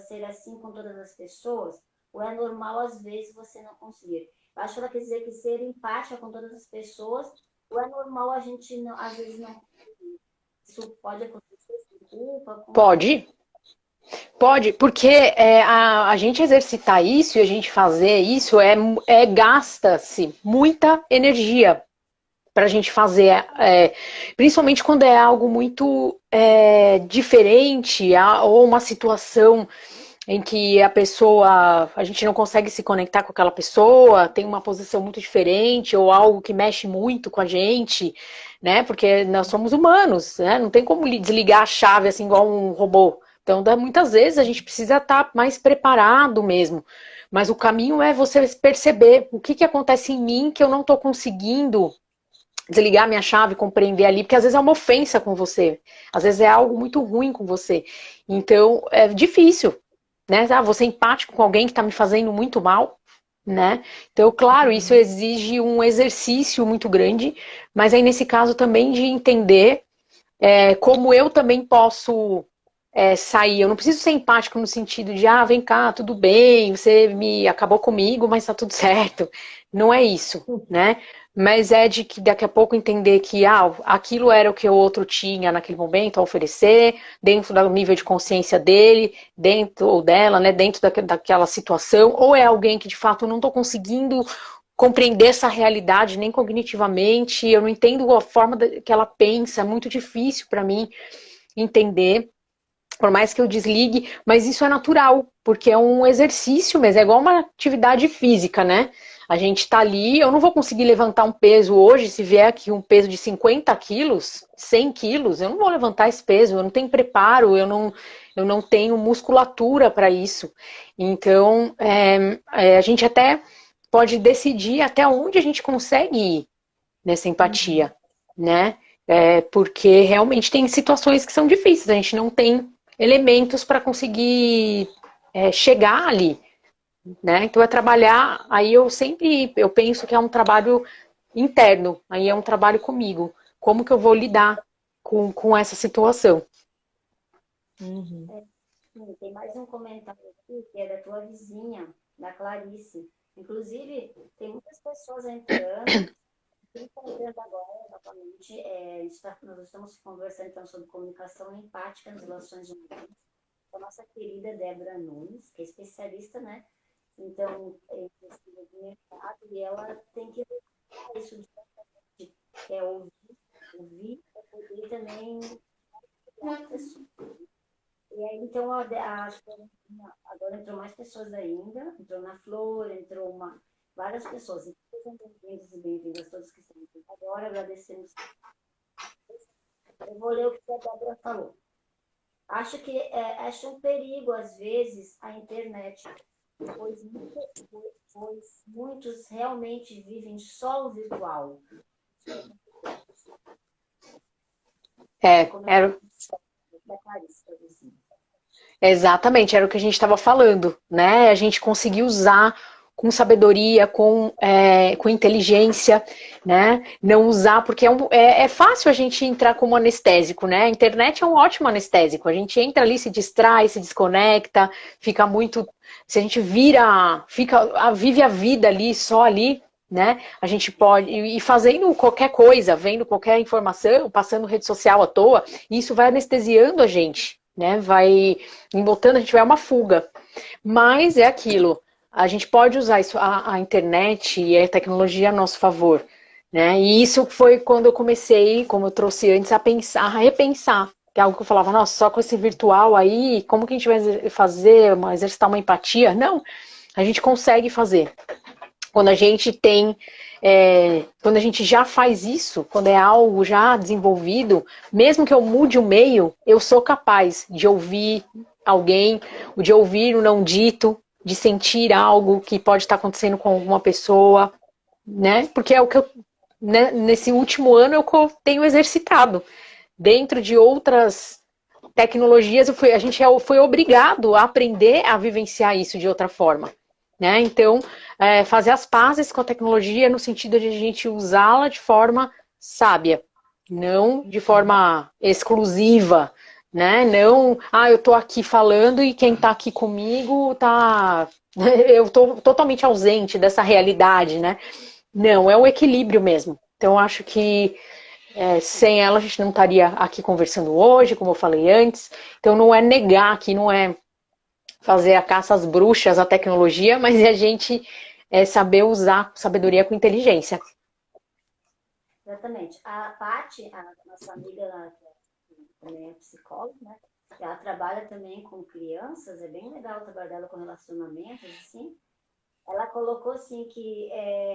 ser assim com todas as pessoas? Ou é normal, às vezes, você não conseguir? Eu acho que ela quer dizer que ser empática com todas as pessoas, ou é normal a gente, não, às vezes, não conseguir? Isso pode acontecer sem culpa? Pode. Pode, porque a gente exercitar isso e a gente fazer isso gasta-se muita energia para a gente fazer, principalmente quando é algo muito diferente ou uma situação em que a gente não consegue se conectar com aquela pessoa, tem uma posição muito diferente ou algo que mexe muito com a gente, né? Porque nós somos humanos, né? Não tem como desligar a chave assim igual um robô. Então, muitas vezes a gente precisa estar mais preparado mesmo. Mas o caminho é você perceber o que acontece em mim que eu não estou conseguindo desligar minha chave, compreender ali, porque às vezes é uma ofensa com você, às vezes é algo muito ruim com você. Então, é difícil, né? Vou ser empático com alguém que está me fazendo muito mal, né? Então, claro, isso exige um exercício muito grande, mas aí nesse caso também de entender como eu também posso sair. Eu não preciso ser empático no sentido de, vem cá, tudo bem, você me acabou comigo, mas tá tudo certo. Não é isso, né? Mas é de que daqui a pouco entender que aquilo era o que o outro tinha naquele momento a oferecer, dentro do nível de consciência dele, dentro ou dela, né? Dentro daquela situação, ou é alguém que de fato não estou conseguindo compreender essa realidade nem cognitivamente, eu não entendo a forma que ela pensa, é muito difícil para mim entender. Por mais que eu desligue, mas isso é natural, porque é um exercício mesmo, é igual uma atividade física, né? A gente tá ali, eu não vou conseguir levantar um peso hoje, se vier aqui um peso de 50 quilos, 100 quilos, eu não vou levantar esse peso, eu não tenho preparo, eu não tenho musculatura para isso. Então, a gente até pode decidir até onde a gente consegue ir nessa empatia, né? Porque realmente tem situações que são difíceis, a gente não tem elementos para conseguir chegar ali, né? Então é trabalhar, aí eu penso que é um trabalho interno, aí é um trabalho comigo. Como que eu vou lidar com essa situação? Uhum. Tem mais um comentário aqui que é da tua vizinha, da Clarice. Inclusive, tem muitas pessoas entrando. Quem está entrando agora, novamente, nós estamos conversando então sobre comunicação empática nas relações humanas, com a nossa querida Débora Nunes, que é especialista, né? Então, em pesquisa de mercado, e ela tem que ver isso de que é ouvir para poder também ajudar as pessoas. E aí, então, acho que agora entrou mais pessoas ainda, entrou na Flor, várias pessoas. Então, sejam bem-vindos e bem-vindas todos que estão aqui agora, agradecemos. Eu vou ler o que a Débora falou. Acho um perigo, às vezes, a internet, pois muitos realmente vivem só o virtual. Exatamente, era o que a gente estava falando, né? A gente conseguir usar com sabedoria, com inteligência, né? Não usar, porque é fácil a gente entrar como anestésico, né? A internet é um ótimo anestésico. A gente entra ali, se distrai, se desconecta, fica muito. Se a gente vive a vida ali, só ali, né? A gente pode ir fazendo qualquer coisa, vendo qualquer informação, passando rede social à toa, e isso vai anestesiando a gente, né? Vai embotando, a gente vai a uma fuga. Mas é aquilo, a gente pode usar isso, a internet e a tecnologia a nosso favor, né? E isso foi quando eu comecei, como eu trouxe antes, a repensar. Que é algo que eu falava, nossa, só com esse virtual aí, como que a gente vai exercitar uma empatia? Não, a gente consegue fazer. Quando a gente quando a gente já faz isso, quando é algo já desenvolvido, mesmo que eu mude o meio, eu sou capaz de ouvir alguém, de ouvir o não dito, de sentir algo que pode estar acontecendo com alguma pessoa, né? Porque é o que né, nesse último ano eu tenho exercitado. Dentro de outras tecnologias, a gente foi obrigado a aprender a vivenciar isso de outra forma. Né? Então, fazer as pazes com a tecnologia no sentido de a gente usá-la de forma sábia, não de forma exclusiva, né? Não, eu tô aqui falando e quem tá aqui comigo tá... Eu tô totalmente ausente dessa realidade, né? Não, é um equilíbrio mesmo. Então, eu acho que sem ela a gente não estaria aqui conversando hoje, como eu falei antes. Então, não é negar aqui, não é fazer a caça às bruxas, a tecnologia, mas é a gente saber usar sabedoria com inteligência. Exatamente. A Paty, a nossa amiga, que também é psicóloga, né? Ela trabalha também com crianças, é bem legal o trabalho dela com relacionamentos, assim. Ela colocou, assim, que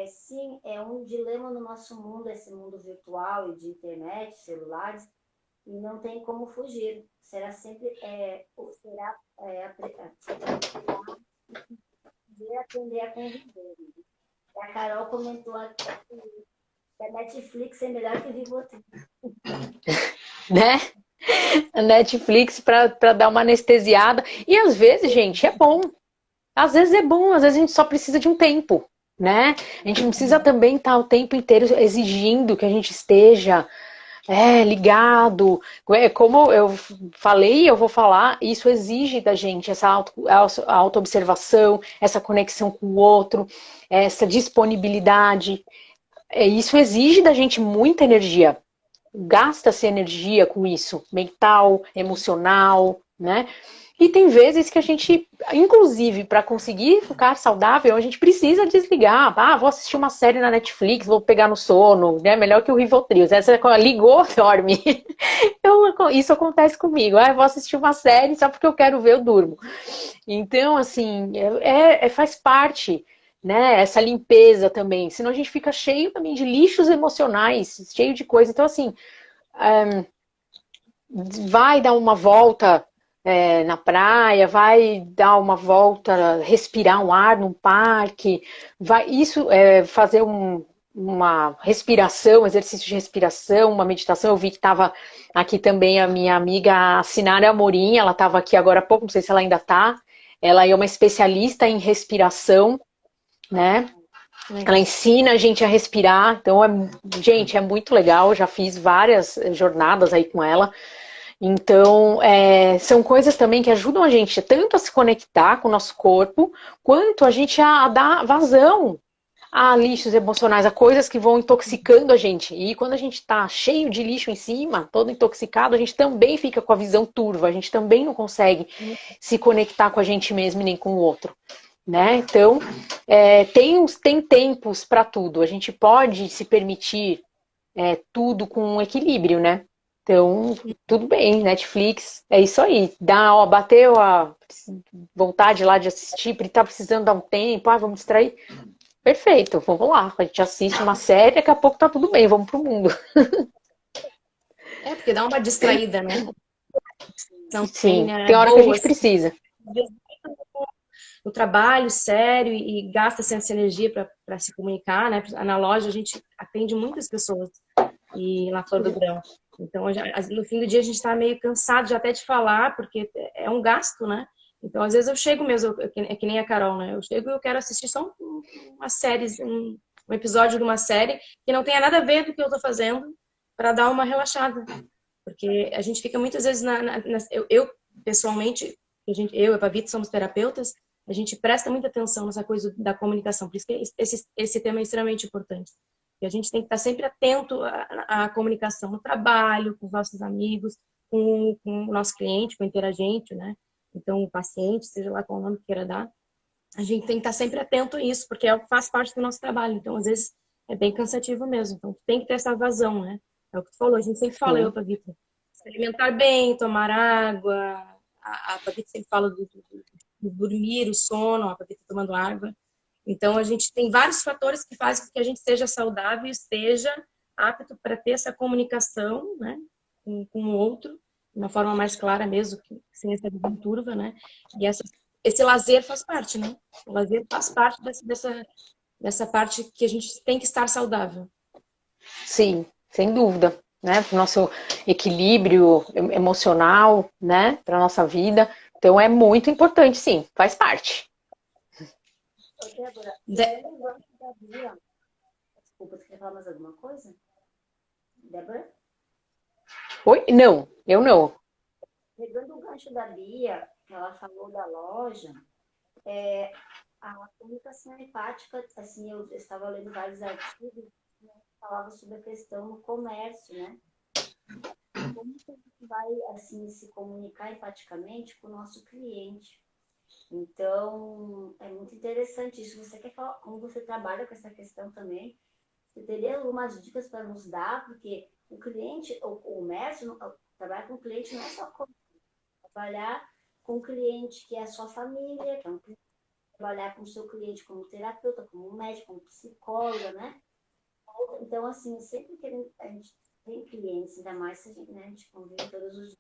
sim, é um dilema no nosso mundo, esse mundo virtual e de internet, celulares, e não tem como fugir. Será sempre aprender a conviver. E a Carol comentou aqui que a Netflix é melhor que Vivotril. Né? A Netflix para dar uma anestesiada. E às vezes, gente, é bom. Às vezes é bom, às vezes a gente só precisa de um tempo, né? A gente não precisa também estar o tempo inteiro exigindo que a gente esteja ligado. Como eu falei, eu vou falar, isso exige da gente essa auto-observação, essa conexão com o outro, essa disponibilidade. Isso exige da gente muita energia. Gasta-se energia com isso, mental, emocional, né? E tem vezes que a gente, inclusive, para conseguir ficar saudável, a gente precisa desligar. Vou assistir uma série na Netflix, vou pegar no sono, né? Melhor que o Rivotril. Você ligou, dorme. Então, isso acontece comigo. Vou assistir uma série só porque eu quero ver, eu durmo. Então, assim, faz parte, né? Essa limpeza também. Senão a gente fica cheio também de lixos emocionais, cheio de coisa. Então, assim, vai dar uma volta na praia, vai dar uma volta, respirar um ar num parque, fazer uma respiração, exercício de respiração, uma meditação. Eu vi que estava aqui também a minha amiga Sinara Amorim, ela estava aqui agora há pouco, não sei se ela ainda está. Ela é uma especialista em respiração, né? Ela ensina a gente a respirar, então, gente, é muito legal, eu já fiz várias jornadas aí com ela. Então, são coisas também que ajudam a gente tanto a se conectar com o nosso corpo, quanto a gente a dar vazão a lixos emocionais, a coisas que vão intoxicando a gente. E quando a gente está cheio de lixo em cima, todo intoxicado, a gente também fica com a visão turva, a gente também não consegue se conectar com a gente mesmo e nem com o outro. Né? Então, tem tempos para tudo. A gente pode se permitir tudo com equilíbrio, né? Então, tudo bem, Netflix, é isso aí. Bateu a vontade lá de assistir, tá precisando dar um tempo, vamos distrair. Perfeito, vamos lá. A gente assiste uma série, daqui a pouco tá tudo bem, vamos pro mundo. Porque dá uma distraída, né? Sim, tem hora que a gente precisa. O trabalho sério e gasta-se essa energia para se comunicar, né? Na loja a gente atende muitas pessoas e na Flor do Grão. Então, no fim do dia a gente está meio cansado já até de falar, porque é um gasto, né? Então, às vezes eu chego mesmo, é que nem a Carol, né? Eu chego e eu quero assistir só uma série, um episódio de uma série que não tenha nada a ver do que eu estou fazendo para dar uma relaxada. Porque a gente fica muitas vezes eu pessoalmente, eu e a Pavito somos terapeutas, a gente presta muita atenção nessa coisa da comunicação, por isso que esse tema é extremamente importante. E a gente tem que estar sempre atento à comunicação no trabalho, com os nossos amigos, com o nosso cliente, com o interagente, né? Então, o paciente, seja lá qual nome que queira dar, a gente tem que estar sempre atento a isso, porque faz parte do nosso trabalho. Então, às vezes, é bem cansativo mesmo. Então, tem que ter essa vazão, né? É o que tu falou, a gente sempre fala, eu, Pavito, se alimentar bem, tomar água. A Pavito sempre fala do dormir, o sono, a Pavito tomando água. Então, a gente tem vários fatores que fazem com que a gente seja saudável e esteja apto para ter essa comunicação, né, com o outro, de uma forma mais clara mesmo, sem essa visão turva, né? E esse lazer faz parte, né? O lazer faz parte dessa parte que a gente tem que estar saudável. Sim, sem dúvida, né? Para o nosso equilíbrio emocional, né? Para a nossa vida. Então, é muito importante, sim, faz parte. Débora, desculpa, você quer falar mais alguma coisa? Débora? Oi? Não, eu não. Pegando o gancho da Bia, que ela falou da loja, a comunicação empática, assim, eu estava lendo vários artigos, né, que falavam sobre a questão no comércio, né? Como que a gente vai, assim, se comunicar empaticamente com o nosso cliente? Então, é muito interessante isso. Você quer falar como você trabalha com essa questão também? Você teria algumas dicas para nos dar? Porque o cliente, o comércio, trabalhar com o cliente não é só trabalhar com o cliente que é a sua família, que é um cliente, trabalhar com o seu cliente como terapeuta, como médico, como psicóloga, né? Então, assim, sempre que a gente tem clientes, ainda mais se a gente, né, a gente convive todos os dias,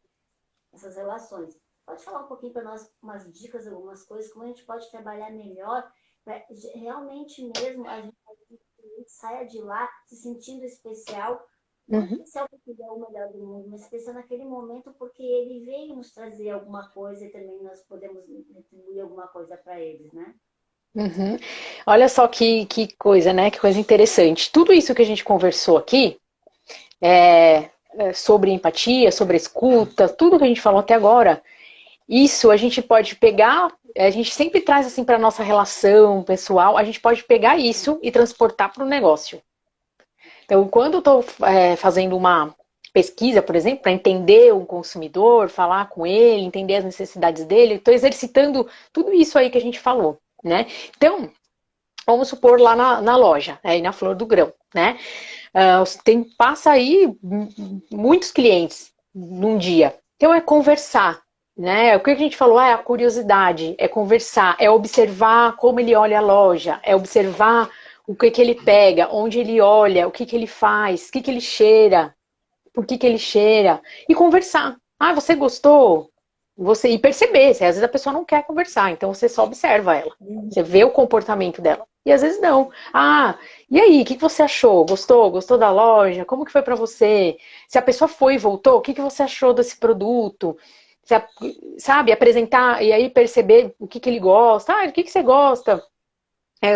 essas relações. Pode falar um pouquinho para nós, umas dicas, algumas coisas, como a gente pode trabalhar melhor, para realmente mesmo a gente saia de lá se sentindo especial, não especial porque ele é o melhor do mundo, mas especial naquele momento porque ele veio nos trazer alguma coisa e também nós podemos retribuir alguma coisa para eles, né? Uhum. Olha só que coisa, né? Que coisa interessante. Tudo isso que a gente conversou aqui sobre empatia, sobre escuta, tudo que a gente falou até agora, isso a gente pode pegar, a gente sempre traz assim para nossa relação pessoal, a gente pode pegar isso e transportar para o negócio. Então, quando eu estou fazendo uma pesquisa, por exemplo, para entender o consumidor, falar com ele, entender as necessidades dele, estou exercitando tudo isso aí que a gente falou, né? Então, vamos supor lá na loja, aí na Flor do Grão, né? Passa aí muitos clientes num dia. Então é conversar, né? O que a gente falou é a curiosidade, é conversar, é observar como ele olha a loja, é observar o que ele pega, onde ele olha, o que ele faz, o que ele cheira, por que ele cheira, e conversar. Ah, você gostou? E perceber, se às vezes a pessoa não quer conversar, então você só observa ela. Você vê o comportamento dela. E às vezes não. Ah, e aí, o que você achou? Gostou? Gostou da loja? Como que foi para você? Se a pessoa foi e voltou, o que você achou desse produto? Sabe, apresentar e aí perceber o que ele gosta. Ah, o que você gosta?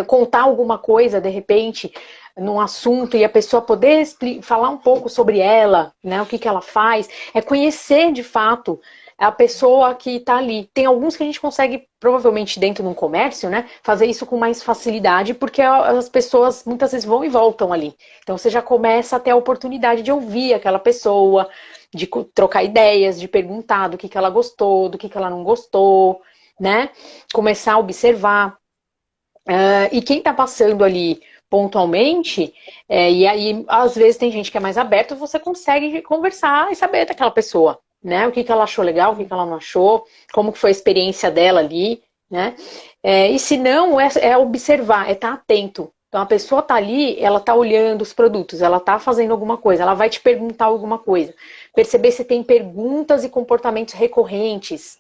Contar alguma coisa, de repente, num assunto e a pessoa poder falar um pouco sobre ela, né, o que ela faz, é conhecer de fato a pessoa que está ali. Tem alguns que a gente consegue, provavelmente dentro de um comércio, né, fazer isso com mais facilidade, porque as pessoas muitas vezes vão e voltam ali. Então você já começa a ter a oportunidade de ouvir aquela pessoa, de trocar ideias, de perguntar do que ela gostou, do que ela não gostou, né, começar a observar. E quem está passando ali pontualmente, e aí às vezes tem gente que é mais aberta, você consegue conversar e saber daquela pessoa, né? O que ela achou legal, o que ela não achou, como que foi a experiência dela ali, né? E se não, é observar, é estar atento. Então a pessoa está ali, ela está olhando os produtos, ela está fazendo alguma coisa, ela vai te perguntar alguma coisa. Perceber se tem perguntas e comportamentos recorrentes,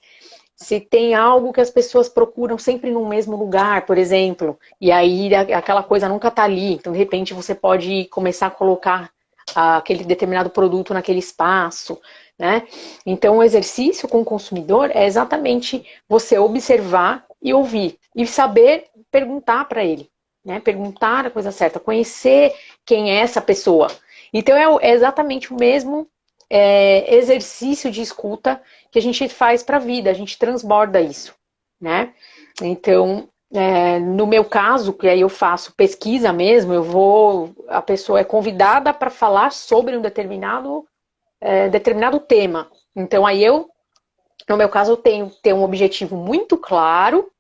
se tem algo que as pessoas procuram sempre no mesmo lugar, por exemplo, e aí aquela coisa nunca está ali, então de repente você pode começar a colocar aquele determinado produto naquele espaço, né? Então o exercício com o consumidor é exatamente você observar e ouvir, e saber perguntar para ele, né? Perguntar a coisa certa, conhecer quem é essa pessoa. Então é exatamente o mesmo exercício de escuta que a gente faz para a vida, a gente transborda isso, né? Então, no meu caso, que aí eu faço pesquisa mesmo, a pessoa é convidada para falar sobre um determinado tema. Então, aí no meu caso, eu tenho que ter um objetivo muito claro,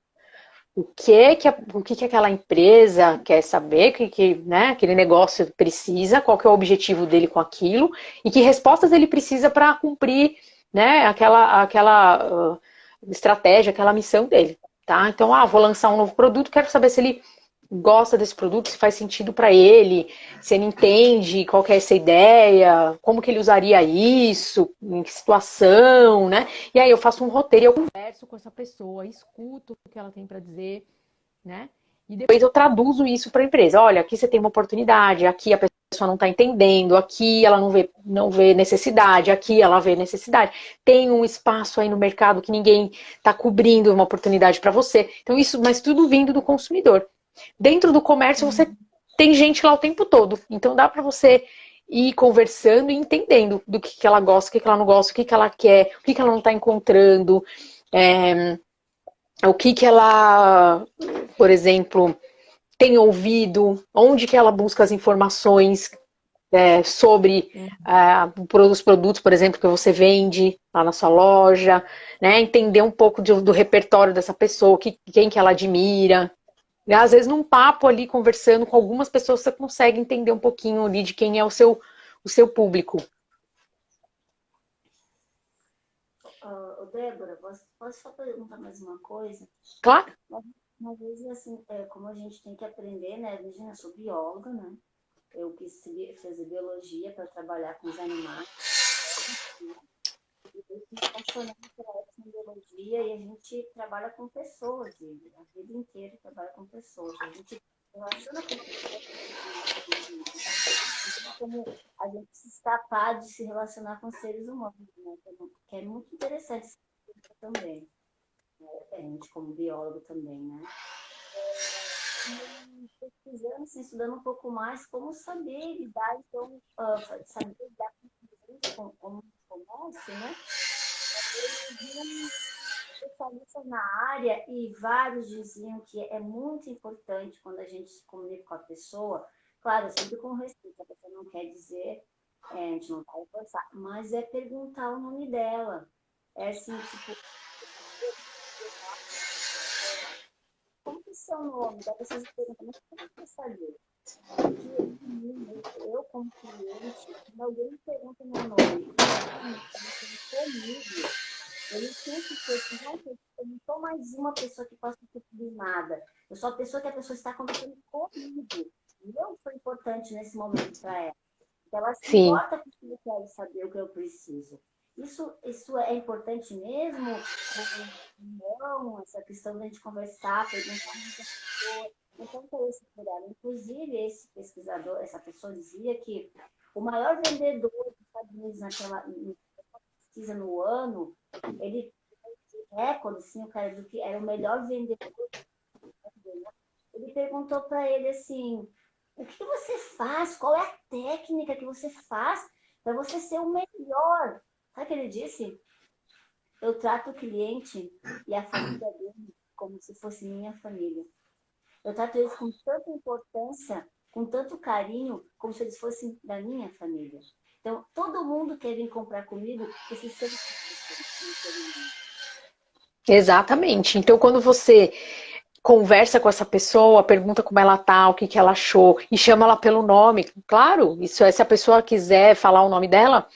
o que aquela empresa quer saber, né, aquele negócio precisa, qual que é o objetivo dele com aquilo, e que respostas ele precisa para cumprir, né, aquela estratégia, aquela missão dele. Tá? Então, vou lançar um novo produto, quero saber se ele gosta desse produto, se faz sentido para ele, se ele entende qual que é essa ideia, como que ele usaria isso, em que situação, né? E aí eu faço um roteiro e eu converso com essa pessoa, escuto o que ela tem para dizer, né? E depois eu traduzo isso para a empresa. Olha, aqui você tem uma oportunidade, aqui a pessoa não está entendendo, aqui ela não vê necessidade, aqui ela vê necessidade. Tem um espaço aí no mercado que ninguém está cobrindo uma oportunidade para você. Então, isso, mas tudo vindo do consumidor. Dentro do comércio, você tem gente lá o tempo todo. Então, dá para você ir conversando e entendendo do que ela gosta, o que ela não gosta, o que ela quer, o que ela não está encontrando. O que ela, por exemplo, tem ouvido, onde que ela busca as informações sobre os produtos, por exemplo, que você vende lá na sua loja, né? Entender um pouco do repertório dessa pessoa, quem que ela admira. E, às vezes, num papo ali, conversando com algumas pessoas, você consegue entender um pouquinho ali de quem é o seu público. Débora, posso só perguntar mais uma coisa? Claro. Às vezes, assim, como a gente tem que aprender, né? Imagina, eu sou bióloga, né? Eu quis fazer biologia para trabalhar com os animais. Eu me apaixonei pela biologia e a gente trabalha com pessoas, a vida inteira trabalha com pessoas. A gente se relaciona com pessoas. Então, como a gente se escapar de se relacionar com seres humanos, né? Que é muito interessante também. A gente como biólogo também, né? Pesquisando, assim, estudando um pouco mais como saber lidar, então, saber lidar com como comércio, né? Eles viram especialistas na área e vários diziam que é muito importante quando a gente se comunica com a pessoa, claro, sempre com respeito, a pessoa não quer dizer, a gente não vai forçar, mas é perguntar o nome dela. É assim, tipo, como que é seu nome? Daí vocês perguntam, mas como você sabe? Porque eu, como cliente, quando alguém me pergunta meu nome, comigo, ele sempre pensa, nossa, eu não sou mais uma pessoa que possa ser nada. Eu sou a pessoa que a pessoa está conversando comigo. E eu sou importante nesse momento para ela. Então, ela se Sim. importa porque eu quero saber o que eu preciso. Isso é importante mesmo? Não, essa questão da gente conversar, perguntar muitas pessoas. Então, tem esse cuidado. Inclusive, esse pesquisador, essa pessoa dizia que o maior vendedor dos Estados Unidos naquela pesquisa no ano, ele recorde, sim, o cara do que era o melhor vendedor. Ele perguntou para ele assim: o que você faz? Qual é a técnica que você faz para você ser o melhor? Sabe o que ele disse? Eu trato o cliente e a família dele como se fosse minha família. Eu trato eles com tanta importância, com tanto carinho, como se eles fossem da minha família. Então, todo mundo quer vir comprar comigo, esse ser Exatamente. Então, quando você conversa com essa pessoa, pergunta como ela tá, o que que ela achou, e chama ela pelo nome, claro, isso é, se a pessoa quiser falar o nome dela,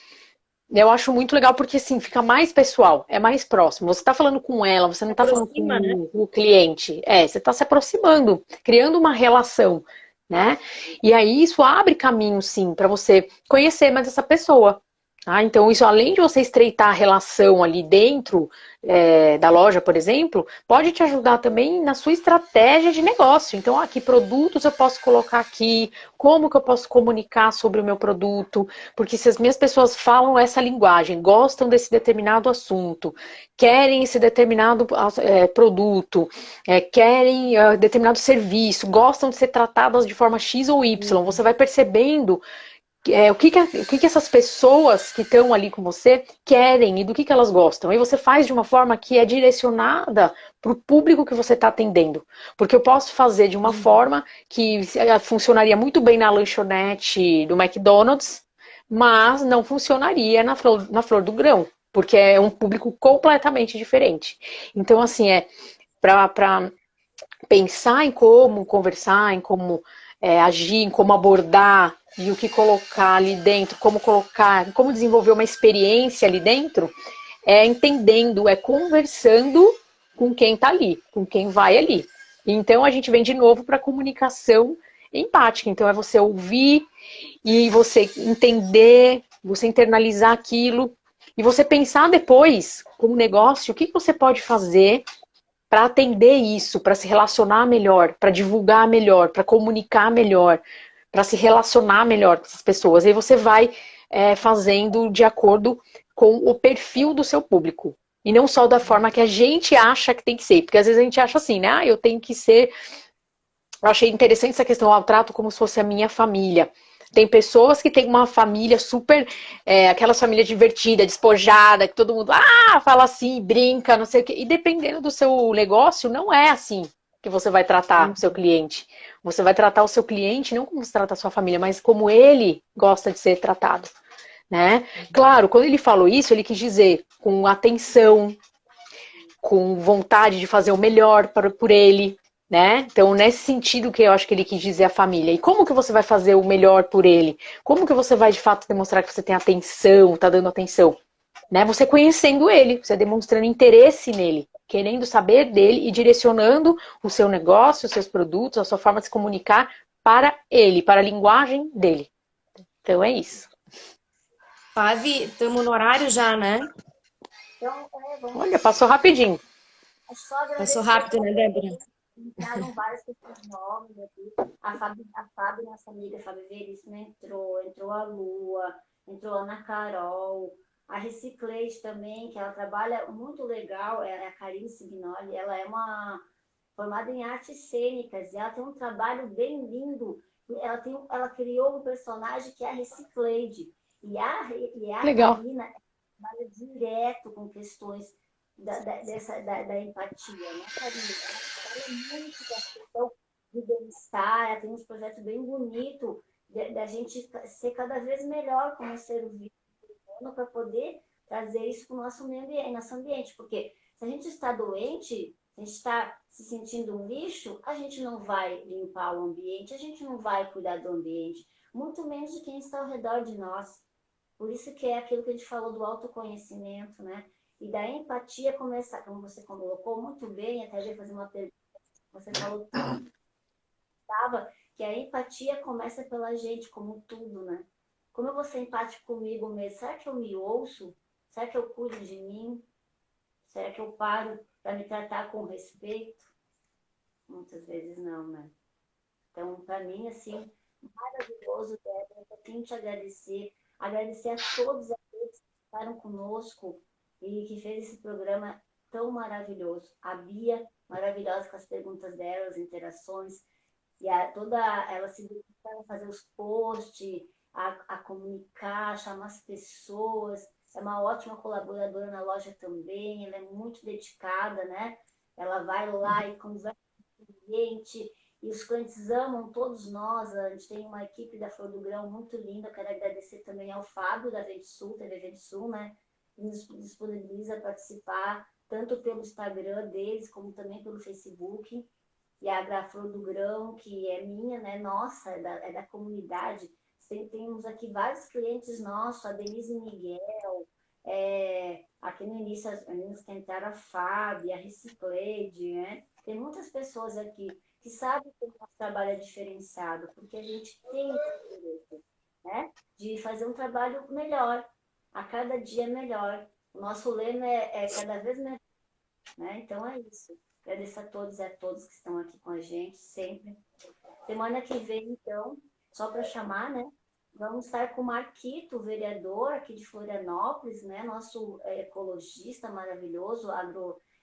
eu acho muito legal porque assim, fica mais pessoal, é mais próximo. Você tá falando com ela, você não tá falando Aproxima, né? com o cliente. Você tá se aproximando, criando uma relação, né? E aí isso abre caminho, sim, para você conhecer mais essa pessoa. Ah, então, isso além de você estreitar a relação ali dentro da loja, por exemplo, pode te ajudar também na sua estratégia de negócio. Então, que produtos eu posso colocar aqui, como que eu posso comunicar sobre o meu produto, porque se as minhas pessoas falam essa linguagem, gostam desse determinado assunto, querem esse determinado produto, querem determinado serviço, gostam de ser tratadas de forma X ou Y, você vai percebendo o que essas pessoas que estão ali com você querem e do que elas gostam. E você faz de uma forma que é direcionada para o público que você está atendendo. Porque eu posso fazer de uma forma que funcionaria muito bem na lanchonete do McDonald's, mas não funcionaria na flor do grão. Porque é um público completamente diferente. Então, assim, para pensar em como conversar, em como agir, em como abordar e o que colocar ali dentro, como colocar, como desenvolver uma experiência ali dentro, é entendendo, é conversando com quem está ali, com quem vai ali. Então a gente vem de novo para a comunicação empática. Então é você ouvir e você entender, você internalizar aquilo e você pensar depois com o negócio, o que você pode fazer para atender isso, para se relacionar melhor, para divulgar melhor, para comunicar melhor, para se relacionar melhor com essas pessoas. E aí você vai fazendo de acordo com o perfil do seu público. E não só da forma que a gente acha que tem que ser. Porque às vezes a gente acha assim, né? Eu tenho que ser. Eu achei interessante essa questão, eu trato como se fosse a minha família. Tem pessoas que têm uma família super, aquelas famílias divertida, despojada, que todo mundo fala assim, brinca, não sei o quê. E dependendo do seu negócio, não é assim que você vai tratar o seu cliente. Você vai tratar o seu cliente não como você trata a sua família, mas como ele gosta de ser tratado, né? Claro, quando ele falou isso, ele quis dizer com atenção, com vontade de fazer o melhor por ele, né? Então, nesse sentido que eu acho que ele quis dizer a família. E como que você vai fazer o melhor por ele? Como que você vai, de fato, demonstrar que você tem atenção, tá dando atenção? Né? Você conhecendo ele, você demonstrando interesse nele, querendo saber dele e direcionando o seu negócio, os seus produtos, a sua forma de se comunicar para ele, para a linguagem dele. Então, é isso. Fabi, estamos no horário já, né? Então, vamos Olha, passou rapidinho. só Passou agradecer rápido, né, Débora? entraram várias pessoas novas aqui. A Fábio, nossa amiga, a Fábio Veríssimo entrou a Lua, entrou a Ana Carol, a Reciclage também, que ela trabalha muito legal, é a Karine Signoli, ela é uma formada em artes cênicas, e ela tem um trabalho bem lindo. Ela criou um personagem que é a Reciclade. E a Legal. Karina trabalha direto com questões da empatia, né, Karina? Ela trabalha muito com a questão de bem-estar, ela tem uns projetos bem bonitos da gente ser cada vez melhor como ser humano para poder trazer isso para o nosso ambiente, porque se a gente está doente, se a gente está se sentindo um lixo, a gente não vai limpar o ambiente, a gente não vai cuidar do ambiente, muito menos de quem está ao redor de nós. Por isso que é aquilo que a gente falou do autoconhecimento, né? E da empatia começar, como você colocou muito bem, até ia fazer uma pergunta, você falou tudo, que a empatia começa pela gente, como tudo, né? Como eu vou ser empático comigo mesmo? Será que eu me ouço? Será que eu cuido de mim? Será que eu paro para me tratar com respeito? Muitas vezes não, né? Então, para mim, assim, maravilhoso, Débora. Eu tenho que te agradecer. Agradecer a todos aqueles que estaram conosco e que fez esse programa tão maravilhoso. A Bia, maravilhosa com as perguntas dela, as interações. E ela se dedica a fazer os posts, a comunicar, a chamar as pessoas. É uma ótima colaboradora na loja também. Ela é muito dedicada, né? Ela vai lá e conversa com o cliente. E os clientes amam todos nós. A gente tem uma equipe da Flor do Grão muito linda. Eu quero agradecer também ao Fábio da Vende Sul, TV Vende Sul, né? Que nos disponibiliza participar tanto pelo Instagram deles, como também pelo Facebook. E a Agraflor do Grão, que é minha, né? Nossa, é da comunidade. Temos aqui vários clientes nossos, a Denise Miguel, aqui no início as meninas que entraram, a Fábio, a Reciclade, né? Tem muitas pessoas aqui que sabem que o nosso trabalho é diferenciado, porque a gente tem esse interesse, né? De fazer um trabalho melhor, a cada dia melhor. O nosso lema é cada vez melhor, né? Então é isso. Agradeço a todos e a todas que estão aqui com a gente sempre. Semana que vem, então, só para chamar, né? Vamos estar com o Marquito, vereador aqui de Florianópolis, né? Nosso ecologista maravilhoso,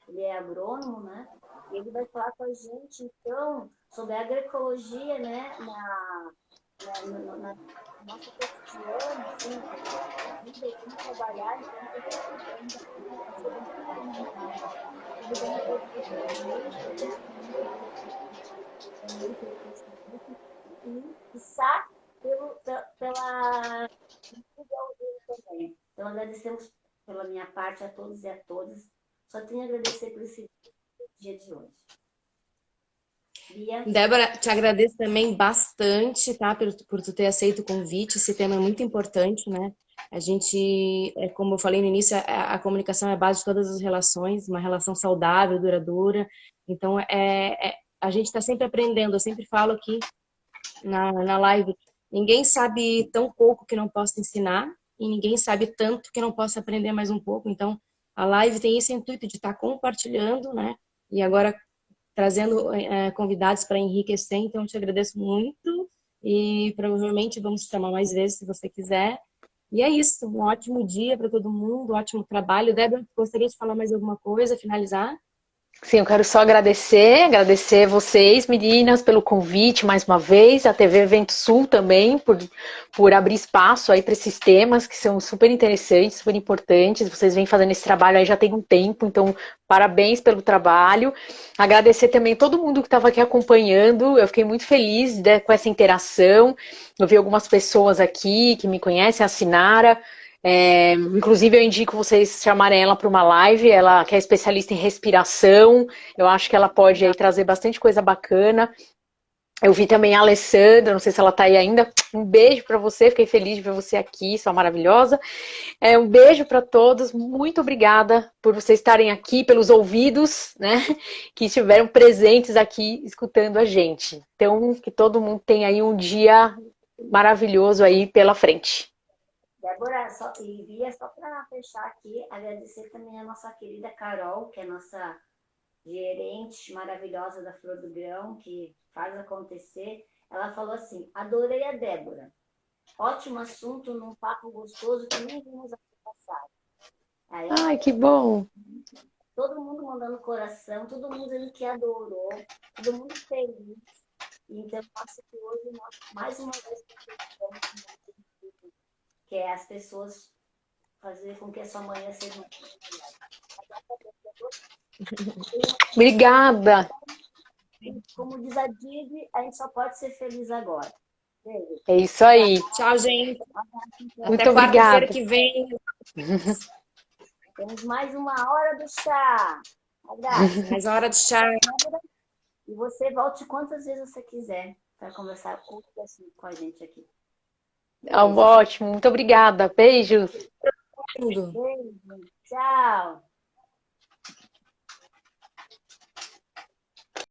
ele é agrônomo, né? E ele vai falar com a gente, então, sobre a agroecologia, né? Na nossa cotidiano, assim, na vida, e como trabalhar, então, com esse programa da comunicação empática. Convidando todos vocês muito, muito interessante. E está pela também. Então, agradecemos pela minha parte a todos e a todas. Só tenho a agradecer por esse dia de hoje. Bia? Débora, te agradeço também bastante, tá, por tu ter aceito o convite. Esse tema é muito importante, né? A gente, como eu falei no início, a comunicação é a base de todas as relações, uma relação saudável, duradoura. Então, a gente está sempre aprendendo. Eu sempre falo aqui na live, ninguém sabe tão pouco que não possa ensinar e ninguém sabe tanto que não possa aprender mais um pouco. Então, a live tem esse intuito de estar compartilhando, né? E agora trazendo convidados para enriquecer. Então, eu te agradeço muito e provavelmente vamos te chamar mais vezes se você quiser. E é isso, um ótimo dia para todo mundo, um ótimo trabalho. Débora, gostaria de falar mais alguma coisa, finalizar? Sim, eu quero só agradecer vocês, meninas, pelo convite mais uma vez, a TV Vento Sul também, por abrir espaço aí para esses temas que são super interessantes, super importantes. Vocês vêm fazendo esse trabalho aí já tem um tempo, então parabéns pelo trabalho. Agradecer também todo mundo que estava aqui acompanhando, eu fiquei muito feliz, né, com essa interação. Eu vi algumas pessoas aqui que me conhecem, a Sinara. Inclusive eu indico vocês chamarem ela para uma live, ela que é especialista em respiração, eu acho que ela pode aí trazer bastante coisa bacana. Eu vi também a Alessandra, não sei se ela está aí ainda, um beijo para você, fiquei feliz de ver você aqui, sua maravilhosa. Um beijo para todos, muito obrigada por vocês estarem aqui, pelos ouvidos, né, que estiveram presentes aqui escutando a gente. Então, que todo mundo tenha aí um dia maravilhoso aí pela frente. Débora, e Bia, só para fechar aqui, agradecer também a nossa querida Carol, que é nossa gerente maravilhosa da Flor do Grão, que faz acontecer. Ela falou assim: adorei a Débora. Ótimo assunto, num papo gostoso que nem vimos aqui passar. Aí, Ai, que bom! todo mundo mandando coração, todo mundo dizendo que adorou, todo mundo feliz. Então, acho que hoje, mais uma vez, que é as pessoas fazer com que a sua manhã seja... Obrigada. Como diz a Didi, a gente só pode ser feliz agora. Beijo. É isso aí. Tchau, gente. Muito Até quarta-feira obrigada. que vem. Temos mais uma hora do chá. Abraço. Mais hora de chá. E você volte quantas vezes você quiser para conversar com a gente aqui. Ótimo, muito obrigada. Beijos. Lindo. Beijo. Tchau.